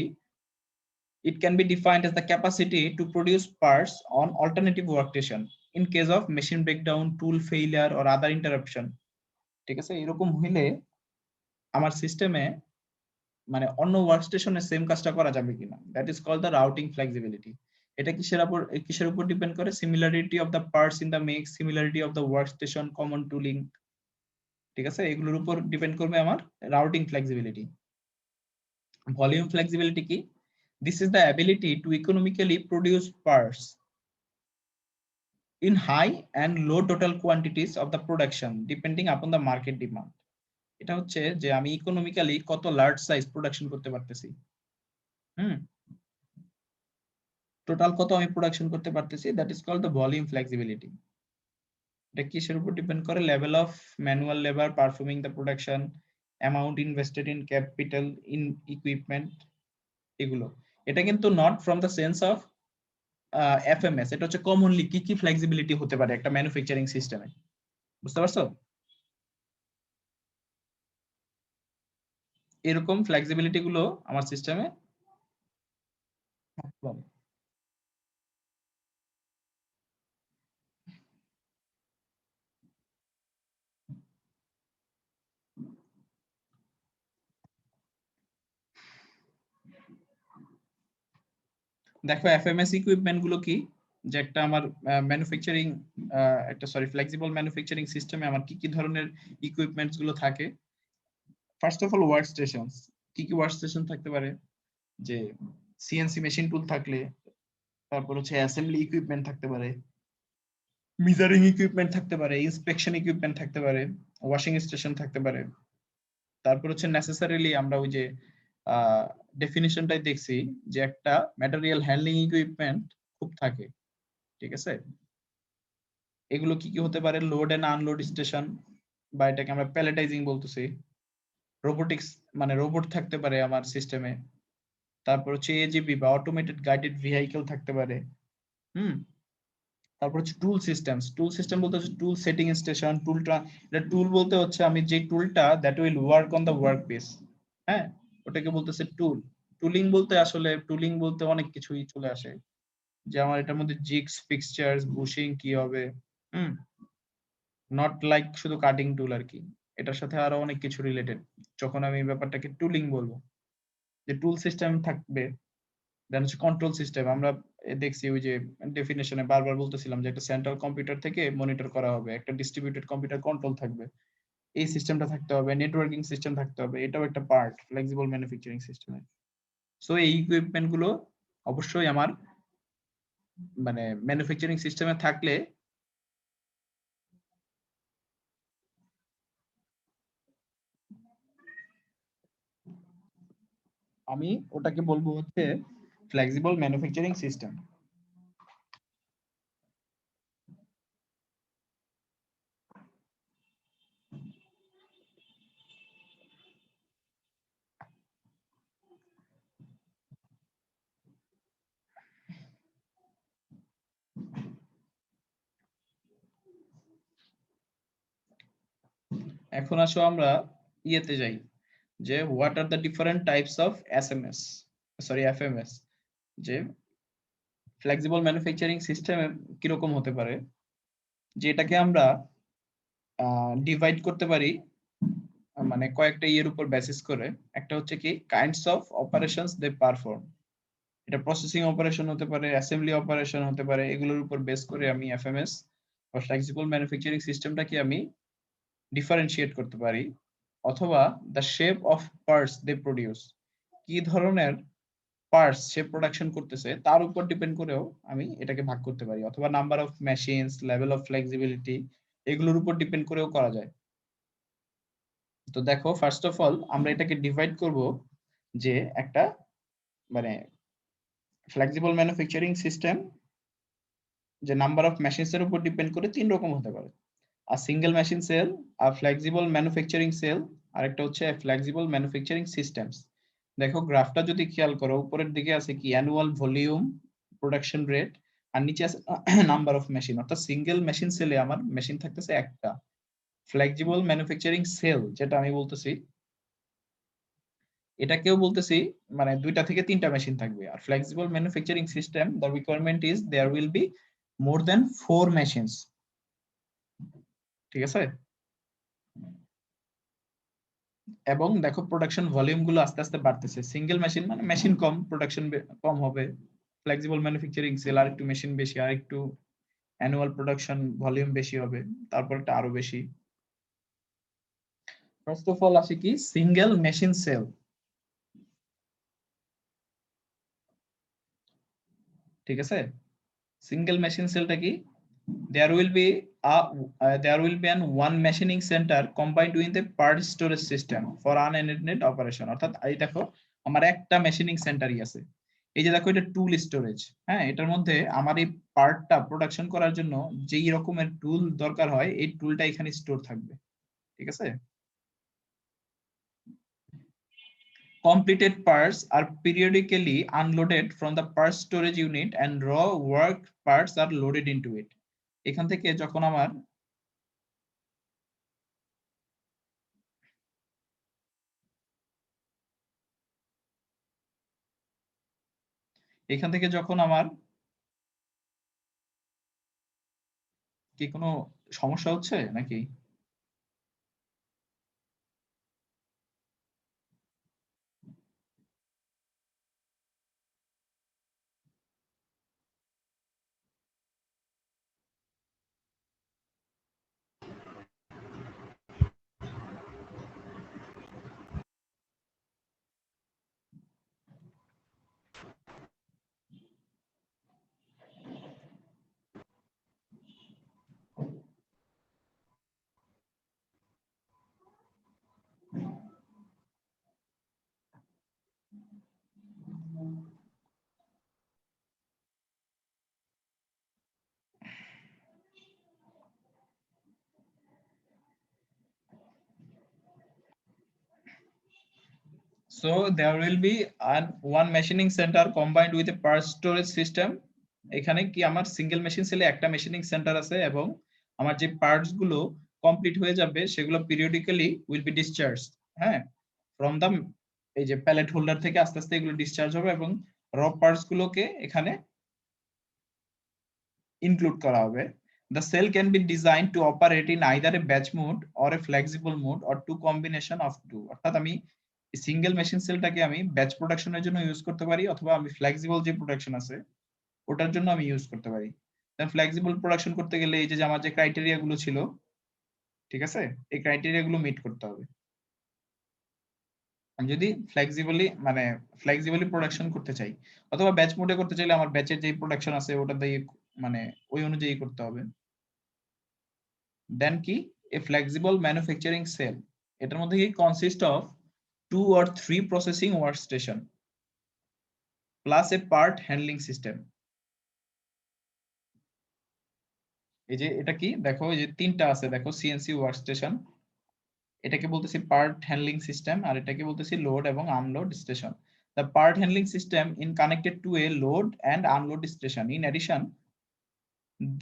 it can be defined as the capacity to produce parts on alternative workstation in case of machine breakdown, tool failure or other interruption. ঠিক আছে? এরকম হইলে আমার সিস্টেমে মানে অন্য ওয়ার্কস্টেশনে সেম কাজটা করা যাবে কিনা, that is called the routing flexibility. এটা কিসের উপর ডিপেন্ড করে? Similarity of the parts in the make, similarity of the workstation, common tooling. ঠিক আছে? এগুলোর উপর ডিপেন্ড করবে আমার রাউটিং ফ্লেক্সিবিলিটি। ভলিউম ফ্লেক্সিবিলিটি কি? This is the ability to economically produce parts in high and low total quantities of the production depending upon the market demand. এটা হচ্ছে যে আমি ইকোনমিক্যালি কত লার্জ সাইজ প্রোডাকশন করতে পারতেছি, টোটাল কত আমি প্রোডাকশন করতে পারতেছি, that is called the volume flexibility. এটা কিসের উপর ডিপেন্ড করে? Level of manual labour performing the production, amount invested in capital, in equipment, এগুলো। এটা কিন্তু not from the sense of FMS, এটা হচ্ছে কমনলি কি কি ফ্লেক্সিবিলিটি হতে পারে একটা ম্যানুফ্যাকচারিং সিস্টেমে। বুঝতে পারছো? এরকম ফ্লেক্সিবিলিটি গুলো আমার সিস্টেমে থাকতে পারে। দেখো এফএমএস ইকুইপমেন্ট গুলো কি, যে একটা আমার ম্যানুফ্যাকচারিং একটা ফ্লেক্সিবল ম্যানুফ্যাকচারিং সিস্টেমে আমার কি কি ধরনের ইকুইপমেন্টস গুলো থাকে। First of all work stations. কি কি ওয়ার্ক স্টেশন থাকতে পারে? যে সিএনসি মেশিন টুল থাকলে, তারপর হচ্ছে অ্যাসেম্বলি ইকুইপমেন্ট থাকতে পারে, মিজারিং ইকুইপমেন্ট থাকতে পারে, ইন্সপেকশন ইকুইপমেন্ট থাকতে পারে, ওয়াশিং স্টেশন থাকতে পারে। তারপর হচ্ছে নেসেসারিলি আমরা ওই যে ডেফিনিশনটাই দেখছি যে একটা ম্যাটেরিয়াল হ্যান্ডলিং ইকুইপমেন্ট খুব থাকে। ঠিক আছে? এগুলো কি কি হতে পারে? লোড এন্ড আনলোড স্টেশন, বা এটাকে আমরা প্যালেটাইজিং বলতেছি। রোবোটিক্স মানে রোবট থাকতে পারে আমার সিস্টেমে। তারপর হচ্ছে এজিবি বা অটোমেটেড গাইডেড ভেহিকল থাকতে পারে। তারপর হচ্ছে টুল সিস্টেমস। টুল সিস্টেম বলতে হচ্ছে টুল সেটিং স্টেশন, এটা টুল বলতে হচ্ছে আমি যে টুলটা that will work on the work piece, হ্যাঁ, ওটাকে বলতেছে টুল। টুলিং বলতে অনেক কিছুই চলে আসে, যে আমার এটার মধ্যে জিগস, ফিক্সচার্স, বুশিং কি হবে, নট লাইক শুধু কাটিং টুল আর কি, এটার সাথে আরো অনেক কিছু রিলেটেড। যখন আমি ব্যাপারটাকে টুলিং বলবো, যে টুল সিস্টেম থাকবে। দেন হচ্ছে কন্ট্রোল সিস্টেম। আমরা দেখছি ওই যে ডেফিনেশনে বারবার বলতেছিলাম যে একটা সেন্ট্রাল কম্পিউটার থেকে মনিটর করা হবে, একটা ডিস্ট্রিবিউটেড কম্পিউটার কন্ট্রোল থাকবে, এই সিস্টেমটা থাকতে হবে, নেটওয়ার্কিং সিস্টেম থাকতে হবে, এটাও একটা পার্ট ফ্লেক্সিবল ম্যানুফ্যাকচারিং সিস্টেমে। সো এই ইকুইপমেন্ট গুলো অবশ্যই আমার মানে ম্যানুফ্যাকচারিং সিস্টেমে থাকলে আমি ওটাকে বলবো হচ্ছে ফ্লেক্সিবল ম্যানুফ্যাকচারিং সিস্টেম। এখন আসো আমরা ইয়েতে যাই, যে what are the different types of FMS, যে ফ্লেক্সিবল ম্যানুফ্যাকচারিং সিস্টেম কিরকম হতে পারে, যে এটাকে আমরা ডিভাইড করতে পারি মানে কয়েকটা ইয়ের উপর বেসিস করে। একটা হচ্ছে কি kinds of operations they perform, এটা প্রসেসিং অপারেশন হতে পারে, অ্যাসেম্বলি অপারেশন হতে পারে, এগুলোর উপর বেস করে আমি এফএমএস বা ফ্লেক্সিবল ম্যানুফ্যাকচারিং সিস্টেমটাকে আমি ডিফারেন্সিয়েট করতে পারি। অথবা the shape of parts they produce, কি ধরনের পার্টস সে প্রোডাকশন করতেছে তার উপর ডিপেন্ড করেও আমি এটাকে ভাগ করতে পারি, অথবা number of machines, level of flexibility, এগুলোর উপর ডিপেন্ড করেও করা যায়। তো দেখো ফার্স্ট অফ অল আমরা এটাকে ডিভাইড করব যে একটা মানে ফ্লেক্সিবল ম্যানুফ্যাকচারিং সিস্টেম যে নাম্বার অফ মেশিনস এর উপর ডিপেন্ড করে তিন রকম হতে পারে। আর সিঙ্গেল মেশিন সেল, আর ফ্লেক্সিবল ম্যানুফ্যাকচারিং সেল, আর একটা হচ্ছে ফ্লেক্সিবল ম্যানুফ্যাকচারিং সিস্টেমস। দেখো গ্রাফটা যদি খেয়াল করো, উপরের দিকে আছে কি অ্যানুয়াল ভলিউম, প্রোডাকশন রেট, আর নিচে আছে নাম্বার অফ মেশিন। অর্থাৎ সিঙ্গেল মেশিন সেলে আমার মেশিন থাকতেছে একটা। ফ্লেক্সিবল ম্যানুফ্যাকচারিং সেল যেটা আমি বলতেছি, এটাকেও বলতেছি মানে দুইটা থেকে তিনটা মেশিন থাকবে। আর flexible manufacturing system the requirement is there will be more than 4 machines. ঠিক আছে? এবং দেখো প্রোডাকশন ভলিউম গুলো আস্তে আস্তে বাড়তেছে। সিঙ্গেল মেশিন মানে মেশিন কম, প্রোডাকশন কম হবে। ফ্লেক্সিবল ম্যানুফ্যাকচারিং সেল আর একটু মেশিন বেশি, আর একটু অ্যানুয়াল প্রোডাকশন ভলিউম বেশি হবে, তারপর একটা আরো বেশি। ফার্স্ট অফ অল আসে কি সিঙ্গেল মেশিন সেল। ঠিক আছে? সিঙ্গেল মেশিন সেলটা কি? there will be there will be an one machining center combined with a part storage system for unended operation। অর্থাৎ এই দেখো আমার একটা মেশিনিং সেন্টারই আছে। এই যে দেখো এটা টুল স্টোরেজ, হ্যাঁ, এটার মধ্যে আমার এই পার্টটা প্রোডাকশন করার জন্য যেই রকমের টুল দরকার হয় এই টুলটা এখানে স্টোর থাকবে। ঠিক আছে? Completed parts are periodically unloaded from the part storage unit and raw work parts are loaded into it। এখান থেকে যখন আমার কি কোনো সমস্যা হচ্ছে নাকি? So there will be one machining center combined with a part storage system। এখানে কি আমার সিঙ্গেল মেশিন সেলে একটা মেশিনিং সেন্টার আছে, এবং আমার যে পার্টস গুলো কমপ্লিট হয়ে যাবে সেগুলো পিরিয়ডিক্যালি উইল বি ডিসচার্জ, হ্যাঁ, ফ্রম দা এই যে প্যালেট হোল্ডার থেকে আস্তে আস্তে এগুলো ডিসচার্জ হবে, এবং র পার্টস গুলোকে এখানে ইনক্লুড করা হবে। The cell can be designed to operate in either a batch mode or a flexible mode or two combination of two। অর্থাৎ আমি সিঙ্গেল মেশিন সেলটাকে আমি ব্যাচ প্রোডাকশনের জন্য ইউজ করতে পারি, অথবা আমি ফ্লেক্সিবল যে প্রোডাকশন আছে ওটার জন্য আমি ইউজ করতে পারি। তাই ফ্লেক্সিবল প্রোডাকশন করতে গেলে এই যে আমার যে ক্রাইটেরিয়া গুলো ছিল, ঠিক আছে, এই ক্রাইটেরিয়া গুলো মিট করতে হবে। আমি যদি ফ্লেক্সিবলি প্রোডাকশন করতে চাই, অথবা ব্যাচ মোডে করতে চাইলে আমার ব্যাচের যে প্রোডাকশন আছে ওটা দিয়ে মানে ওই অনুযায়ী করতে হবে। দেন কি এ ফ্লেক্সিবল ম্যানুফ্যাকচারিং সেল, এটার মধ্যে কি consist of 2 or 3 processing workstation plus A part handling system. এই যে এটা কি দেখো, এই যে তিনটা আছে দেখো, সিএনসি ওয়ার্কস্টেশন, এটাকে বলতেছি পার্ট হ্যান্ডলিং সিস্টেম, আর এটাকে বলতেছি লোড এবং unload station. The part handling system in connected to a load and unload station. In addition,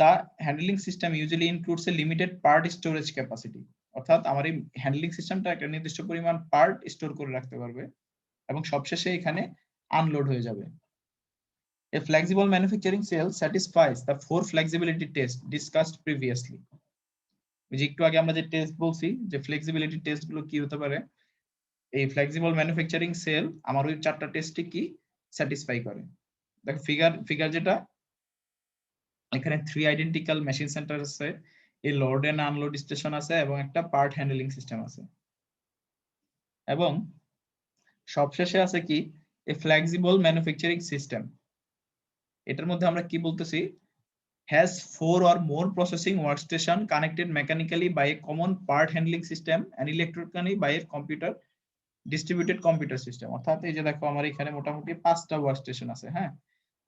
the handling system usually includes a limited part storage capacity। অর্থাৎ আমার এই handling সিস্টেমটা একটা নির্দিষ্ট পরিমাণ পার্ট স্টোর করে রাখতে পারবে, এবং সবশেষে এখানে আনলোড হয়ে যাবে। A flexible manufacturing cell satisfies the 4 flexibility tests discussed previously। যে একটু আগে আমরা যে টেস্ট বলছি যে ফ্লেক্সিবিলিটি টেস্ট গুলো কি হতে পারে, এই ফ্লেক্সিবল ম্যানুফ্যাকচারিং সেল আমার ওই চারটা টেস্টে কি স্যাটিসফাই করে। দেখো ফিগার যেটা এখানে 3 আইডেন্টিক্যাল মেশিন সেন্টার আছে, এই লোড এন্ড আনলোড স্টেশন আছে, এবং একটা পার্ট হ্যান্ডলিং সিস্টেম আছে, এবং সবশেষে আছে কি এ ফ্লেক্সিবল ম্যানুফ্যাকচারিং সিস্টেম, এটার মধ্যে আমরা কি বলতেছি, has 4 or more processing workstation connected mechanically by a common part handling system and electrically by a computer distributed computer system। অর্থাৎ এই যে দেখো আমার এখানে মোটামুটি 5টা ওয়ার্কস্টেশন আছে, হ্যাঁ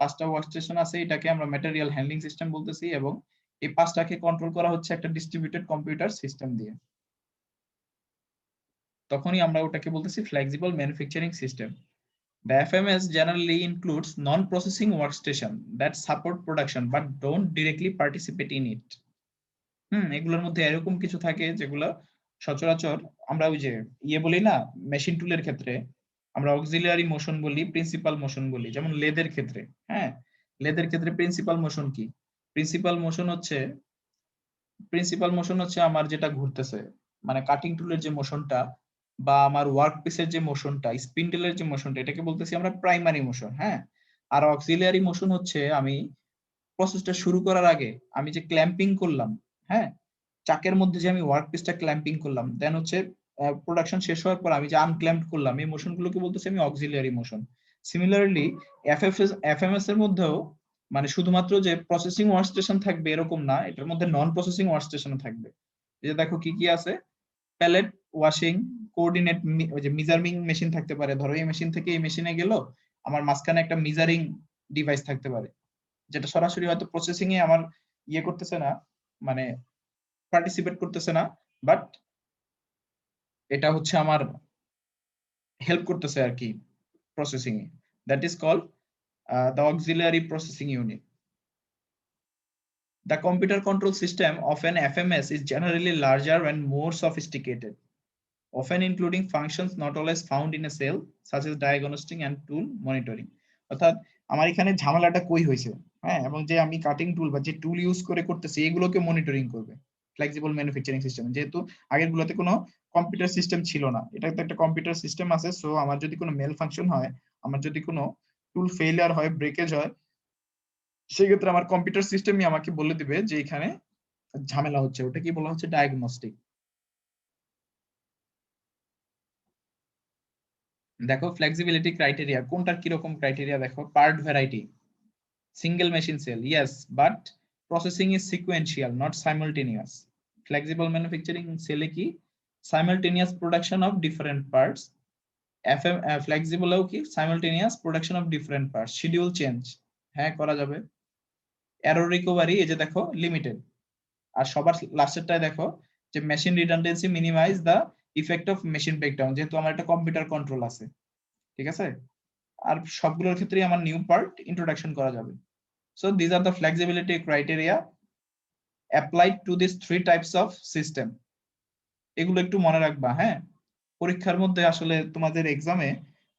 5টা ওয়ার্কস্টেশন আছে, এটাকে আমরা ম্যাটেরিয়াল হ্যান্ডলিং সিস্টেম বলতেছি, এবং এই 5টাকে কন্ট্রোল করা হচ্ছে একটা ডিস্ট্রিবিউটেড কম্পিউটার সিস্টেম দিয়ে। তখনই আমরা ওটাকে বলতেছি flexible manufacturing system. The FMS generally includes non-processing workstation that support production but don't directly participate in it। এগুলোর মধ্যে এরকম কিছু থাকে যেগুলো সচরাচর আমরা ওই যে বলি না, মেশিন টুলের ক্ষেত্রে আমরা অক্সিলিয়ারি মোশন বলি, প্রিন্সিপাল মোশন বলি। যেমন লেদের ক্ষেত্রে, হ্যাঁ লেদের ক্ষেত্রে প্রিন্সিপাল মোশন কি? প্রিন্সিপাল মোশন হচ্ছে আমার যেটা ঘুরতেছে, মানে কাটিং টুলের যে মোশনটা বা আমার ওয়ার্ক পিসের যে মোশনটা, স্পিন্ডেলের যে মোশনটা, এটাকে বলতেছি আমরা প্রাইমারি মোশন। হ্যাঁ, আর অক্সিলিয়ারি মোশন হচ্ছে আমি প্রসেসটা শুরু করার আগে আমি যে ক্ল্যাম্পিং করলাম, হ্যাঁ চাকের মধ্যে যে আমি ওয়ার্ক পিসটা ক্ল্যাম্পিং করলাম, দেন হচ্ছে প্রোডাকশন শেষ হওয়ার পর আমি যে আনক্ল্যাম্প করলাম, এই মোশনগুলোকে বলতেছি আমি অক্সিলিয়ারি মোশন। সিমিলারলি এফএমএস এর মধ্যেও মানে শুধুমাত্র যে প্রসেসিং ওয়ার্কস্টেশন থাকবে এরকম না, এটার মধ্যে নন প্রসেসিং ওয়ার্কস্টেশন থাকবে। এই যে দেখো কি কি আছে, প্যালেট ওয়াশিং, কোঅর্ডিনেট, ওই যে মিজারিং মেশিন থাকতে পারে, ধরো এই মেশিন থেকে এই মেশিনে গেল, আমার মাঝখানে একটা মিজারিং ডিভাইস থাকতে পারে, যেটা সরাসরি হয়তো প্রসেসিং এ আমার করতেছে না, মানে পার্টিসিপেট করতেছে না, বাট এটা হচ্ছে আমার হেল্প করতেছে আর কি প্রসেসিং এ। That is called the auxiliary processing unit. The computer control system of an FMS is generally larger and more sophisticated, often including functions not always found in a cell, such as diagnostic and tool monitoring। অর্থাৎ আমার এখানে ঝামেলাটা কই হয়েছে, হ্যাঁ, এবং যে আমি কাটিং টুল বা যে টুল ইউজ করে করতেছি এগুলোকে মনিটরিং করবে ফ্লেক্সিবল ম্যানুফ্যাকচারিং সিস্টেম। যেহেতু আগের গুলোতে কোনো কম্পিউটার সিস্টেম ছিল না, এটা তো একটা কম্পিউটার সিস্টেম আছে, সো আমার যদি কোনো মেল ফাংশন হয়, আমার যদি কোনো টুল ফেলিয়ার হয়, ব্রেকেজ হয়, সেক্ষেত্রে আমার কম্পিউটার সিস্টেমই আমাকে বলে দিবে যে এখানে ঝামেলা হচ্ছে। ওটা কি বলা হচ্ছে? ডায়াগনস্টিক। দেখো ফ্লেক্সিবিলিটি ক্রাইটেরিয়া, কোনটার কিরকম ক্রাইটেরিয়া দেখো, part variety, single machine cell, yes, but processing is sequential not simultaneous. Flexible manufacturing সেলে কি simultaneous production of different parts, ফ্লেক্সিবলেও কি simultaneous production of different parts, schedule change, হ্যাঁ করা যাবে। এরর রিকভারি, এই যে দেখো লিমিটেড। আর সবার লাস্টেরটায় দেখো যে machine redundancy minimize the effect of machine breakdown, যেহেতু আমার একটা কম্পিউটার কন্ট্রোল আছে, ঠিক আছে। আর সবগুলোর ক্ষেত্রেই আমার নিউ পার্ট ইন্ট্রোডাকশন করা যাবে। So this are the flexibility criteria applied to this 3 types of system. এগুলো একটু মনে রাখবা, হ্যাঁ। পরীক্ষার মধ্যে আসলে তোমাদের এক্সামে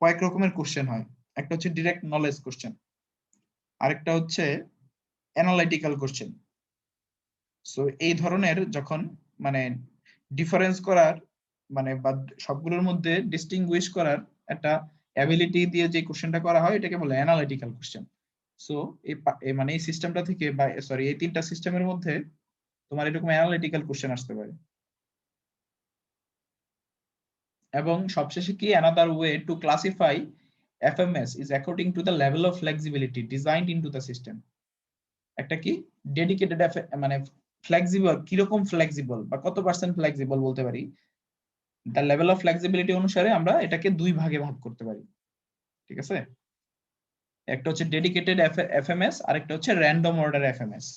কয়েক রকমের কোশ্চেন হয়। একটা হচ্ছে ডিরেক্ট নলেজ কোশ্চেন, আরেকটা হচ্ছে অ্যানালাইটিক্যাল কোশ্চেন। সো এই ধরনের যখন মানে ডিফারেন্স করার মানে বা সবগুলোর মধ্যে ডিস্টিংগুইশ করার একটা অ্যাবিলিটি দিয়ে যে কোশ্চেনটা করা হয় এটাকে বলে অ্যানালাইটিক্যাল কোশ্চেন। সো এই মানে এই সিস্টেমটা থেকে বা সরি এই 3টা সিস্টেমের মধ্যে তোমার এরকম অ্যানালিটিক্যাল কোশ্চেন আসতে পারে। এবং সবশেষে কি, another way to classify FMS is according to the level of flexibility designed into the system। একটা কি ডেডিকেটেড মানে ফ্লেক্সিবল, কিরকম ফ্লেক্সিবল বা কত পার্সেন্ট ফ্লেক্সিবল বলতে পারি, দ্য লেভেল অফ ফ্লেক্সিবিলিটি অনুসারে আমরা এটাকে 2 ভাগে ভাগ করতে পারি, ঠিক আছে। একটা হচ্ছে ডেডিকেটেড এফএমএস, আর একটা হচ্ছে random order FMS.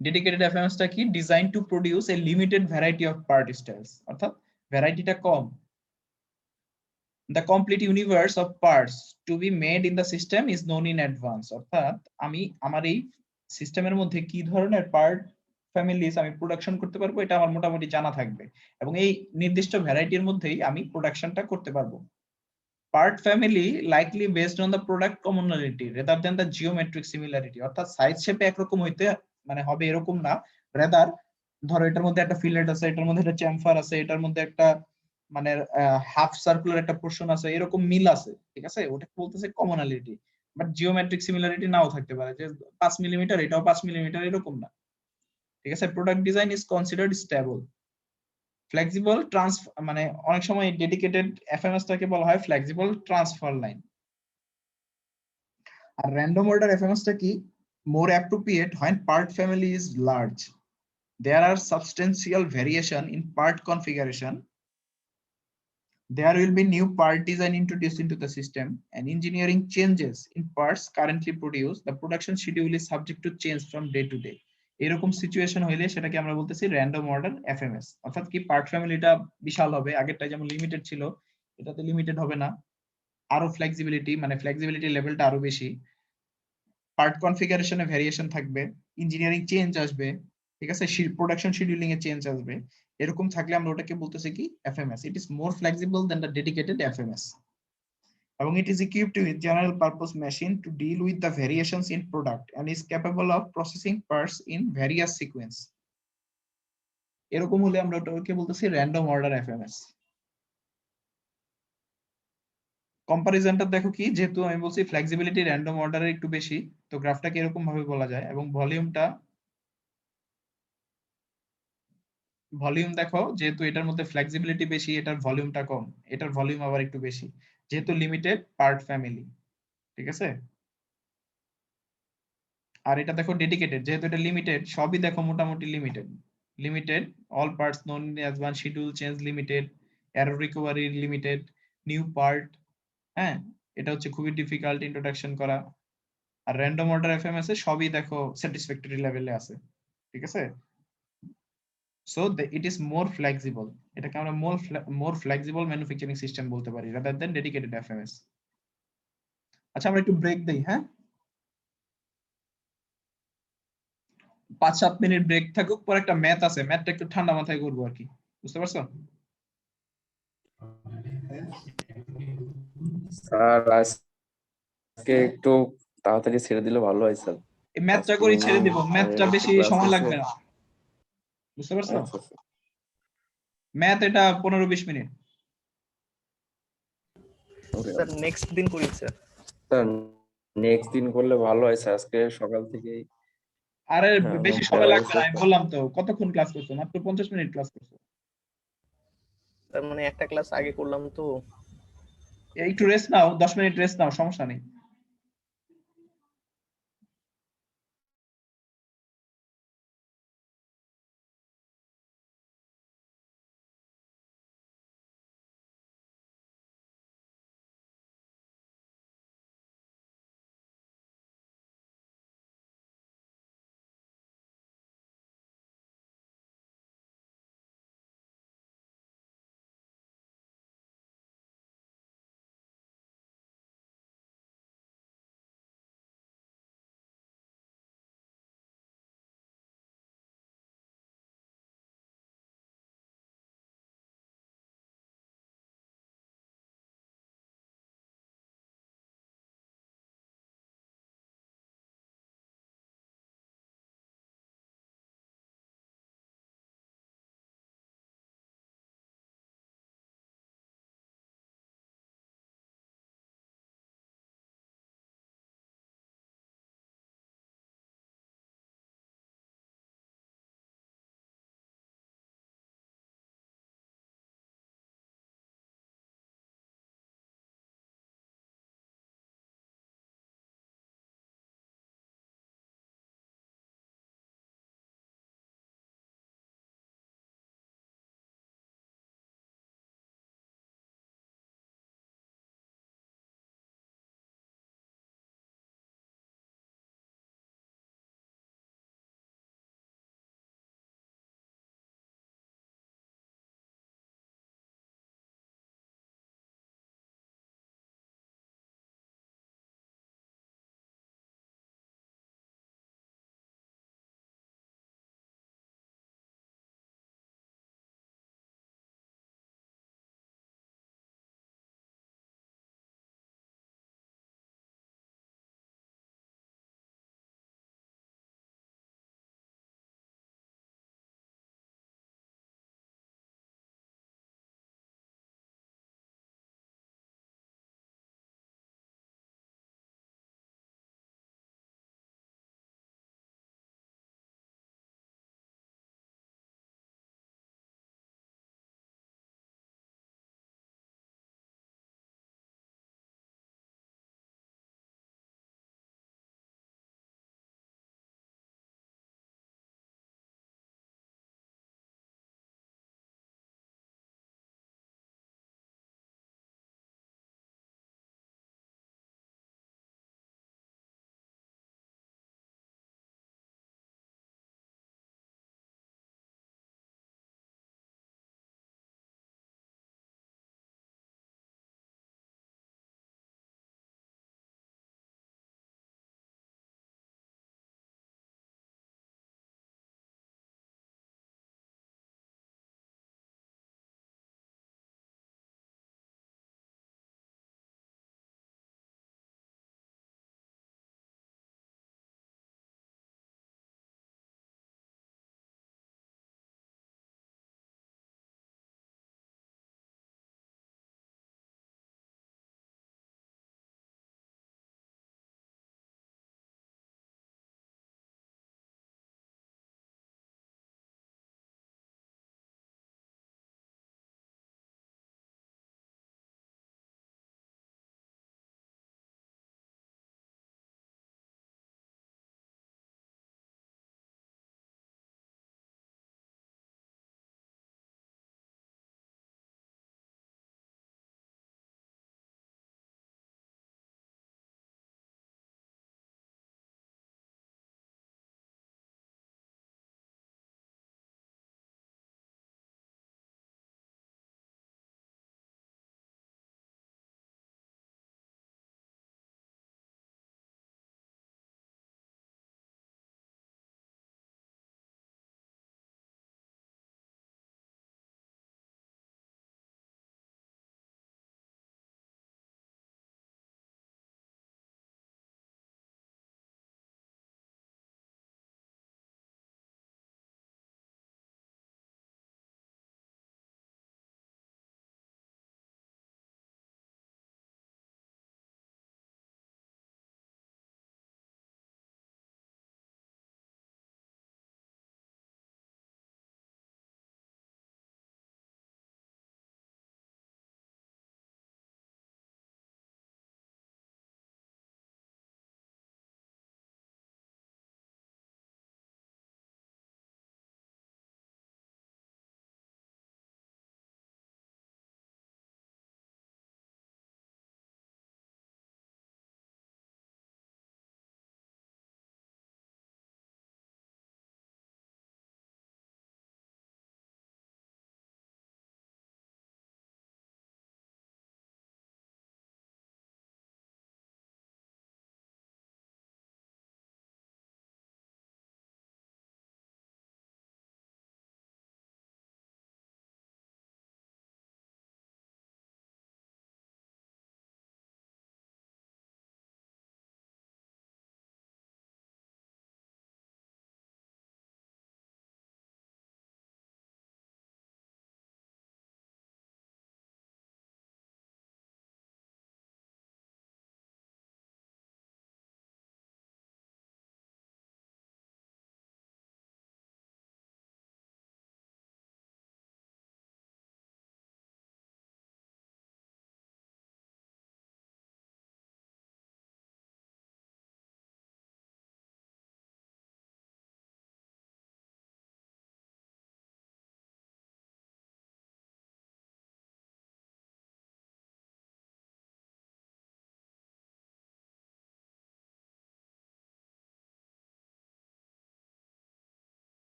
Dedicated FMS টা কি, design to produce a limited variety of part styles, অর্থাৎ ভ্যারাইটিটা কম। The complete universe of parts to be made in the system is known in advance। অর্থাৎ আমি আমার এই সিস্টেমের মধ্যে কি ধরনের পার্ট ফ্যামিলিজ আমি প্রোডাকশন করতে পারবো এটা আমার মোটামুটি জানা থাকবে, এবং এই নির্দিষ্ট ভ্যারাইটির মধ্যেই আমি প্রোডাকশনটা করতে পারবো। Part family likely based on the product commonality rather than the geometric similarity. অর্থাৎ সাইজ শেপে একরকম হইতে মানে হবে এরকম না, রেদার ধরো এটার মধ্যে একটা ফিলেট আছে, এটার মধ্যে একটা চেম্ফার আছে, এটার মধ্যে একটা মানে হাফ সার্কুলার একটা পোরশন আছে, এরকম মিল আছে, ঠিক আছে, ওটা বলতেছে কমনালিটি। বাট জিওমেট্রিক সিমিলারিটি নাও থাকতে পারে, যে 5 মিলিমিটার এটাও 5 মিলিমিটার এরকম না, ঠিক আছে। Product design is considered stable. Flexible মানে অনেক সময় ডেডিকেটেড এফএমএস টাকে বলা হয় ফ্লেক্সিবল ট্রান্সফার লাইন। আর র্যান্ডম অর্ডার এফএমএস টা কি? মোর appropriate when part family is large. There are substantial variation in part configuration. There will be new part design introduced into the system and engineering changes in parts currently produced. The production schedule is subject to change from day to day. এরকম situation হইলে সেটাকে আমরা বলতেছি random order FMS. অর্থাৎ কি part ফ্যামিলিটা বিশাল হবে, আগেরটা যেমন লিমিটেড ছিল এটাতে লিমিটেড হবে না, আরো ফ্লেক্সিবিলিটি মানে ফ্লেক্সিবিলিটি লেভেলটা আরো বেশি, পার্ট কনফিগারেশনে ভেরিয়েশন থাকবে, ইঞ্জিনিয়ারিং চেঞ্জ আসবে, ঠিক আছে, প্রোডাকশন শিডিউলিং এ চেঞ্জ আসবে। এরকম থাকলে আমরা ওটাকে বলতেছি কি FMS. It is more flexible than the dedicated FMS এবং it is equipped with general purpose machine to deal with the variations in product and is capable of processing parts in various sequence. এরকম হলে আমরা ওটাকে বলতেছি random order FMS. কম্পারিজনটা দেখো কি, যেহেতু আমি বলছি ফ্লেক্সিবিলিটি র্যান্ডম অর্ডারের একটু বেশি, তো গ্রাফটাকে এরকম ভাবে বলা যায়। এবং ভলিউম দেখো, যেহেতু এটার মধ্যে ফ্লেক্সিবিলিটি বেশি এটার ভলিউমটা কম, এটার ভলিউম আবার একটু বেশি, যেহেতু লিমিটেড পার্ট ফ্যামিলি, ঠিক আছে। আর এটা দেখো ডেডিকেটেড, যেহেতু এটা লিমিটেড, সবই দেখো মোটামুটি limited. Limited all parts known as one schedule change limited, error recovery limited, new part, হ্যাঁ, এটা হচ্ছে খুবই ডিফিকাল্ট ইন্ট্রোডাকশন করা। আর র্যান্ডম অর্ডার এফএমএস এ সবই দেখো স্যাটিসফ্যাক্টরি লেভেলে আছে, ঠিক আছে। So it is more flexible, এটাকে আমরা মোর ফ্লেক্সিবল ম্যানুফ্যাকচারিং সিস্টেম বলতে পারি রাদার দেন ডেডিকেটেড এফএমএস। আচ্ছা আমরা একটু ব্রেক দেই, হ্যাঁ 5-7 মিনিট ব্রেক থাকুক, পর একটা ম্যাথ আছে, ম্যাথটা একটু ঠান্ডা মাথায় করবো আর কি, বুঝতে পারছো? স্যার আজকে একটু তাড়াতাড়ি ছেড়ে দিলে ভালো হয় স্যার। এই ম্যাথটা আজকে করে ছেড়ে দিব, ম্যাথটা একটু বেশি ক্লাস সময় আছে। লাগবে না, বুঝতে পারছো? আচ্ছা স্যার। ম্যাথ এটা 15-20 মিনিট। স্যার নেক্সট দিন করি স্যার। স্যার নেক্সট দিন করলে ভালো হয় স্যার, আজকে সকাল থেকে। আরে হ্যাঁ, বেশি সময় লাগবে না, আমি বললাম তো কতক্ষণ ক্লাস করছো, মাত্র 50 মিনিট ক্লাস করছো। তার মানে একটা ক্লাস আগে করলাম তো। একটু রেস্ট নাও, 10 মিনিট রেস্ট নাও, সমস্যা নেই।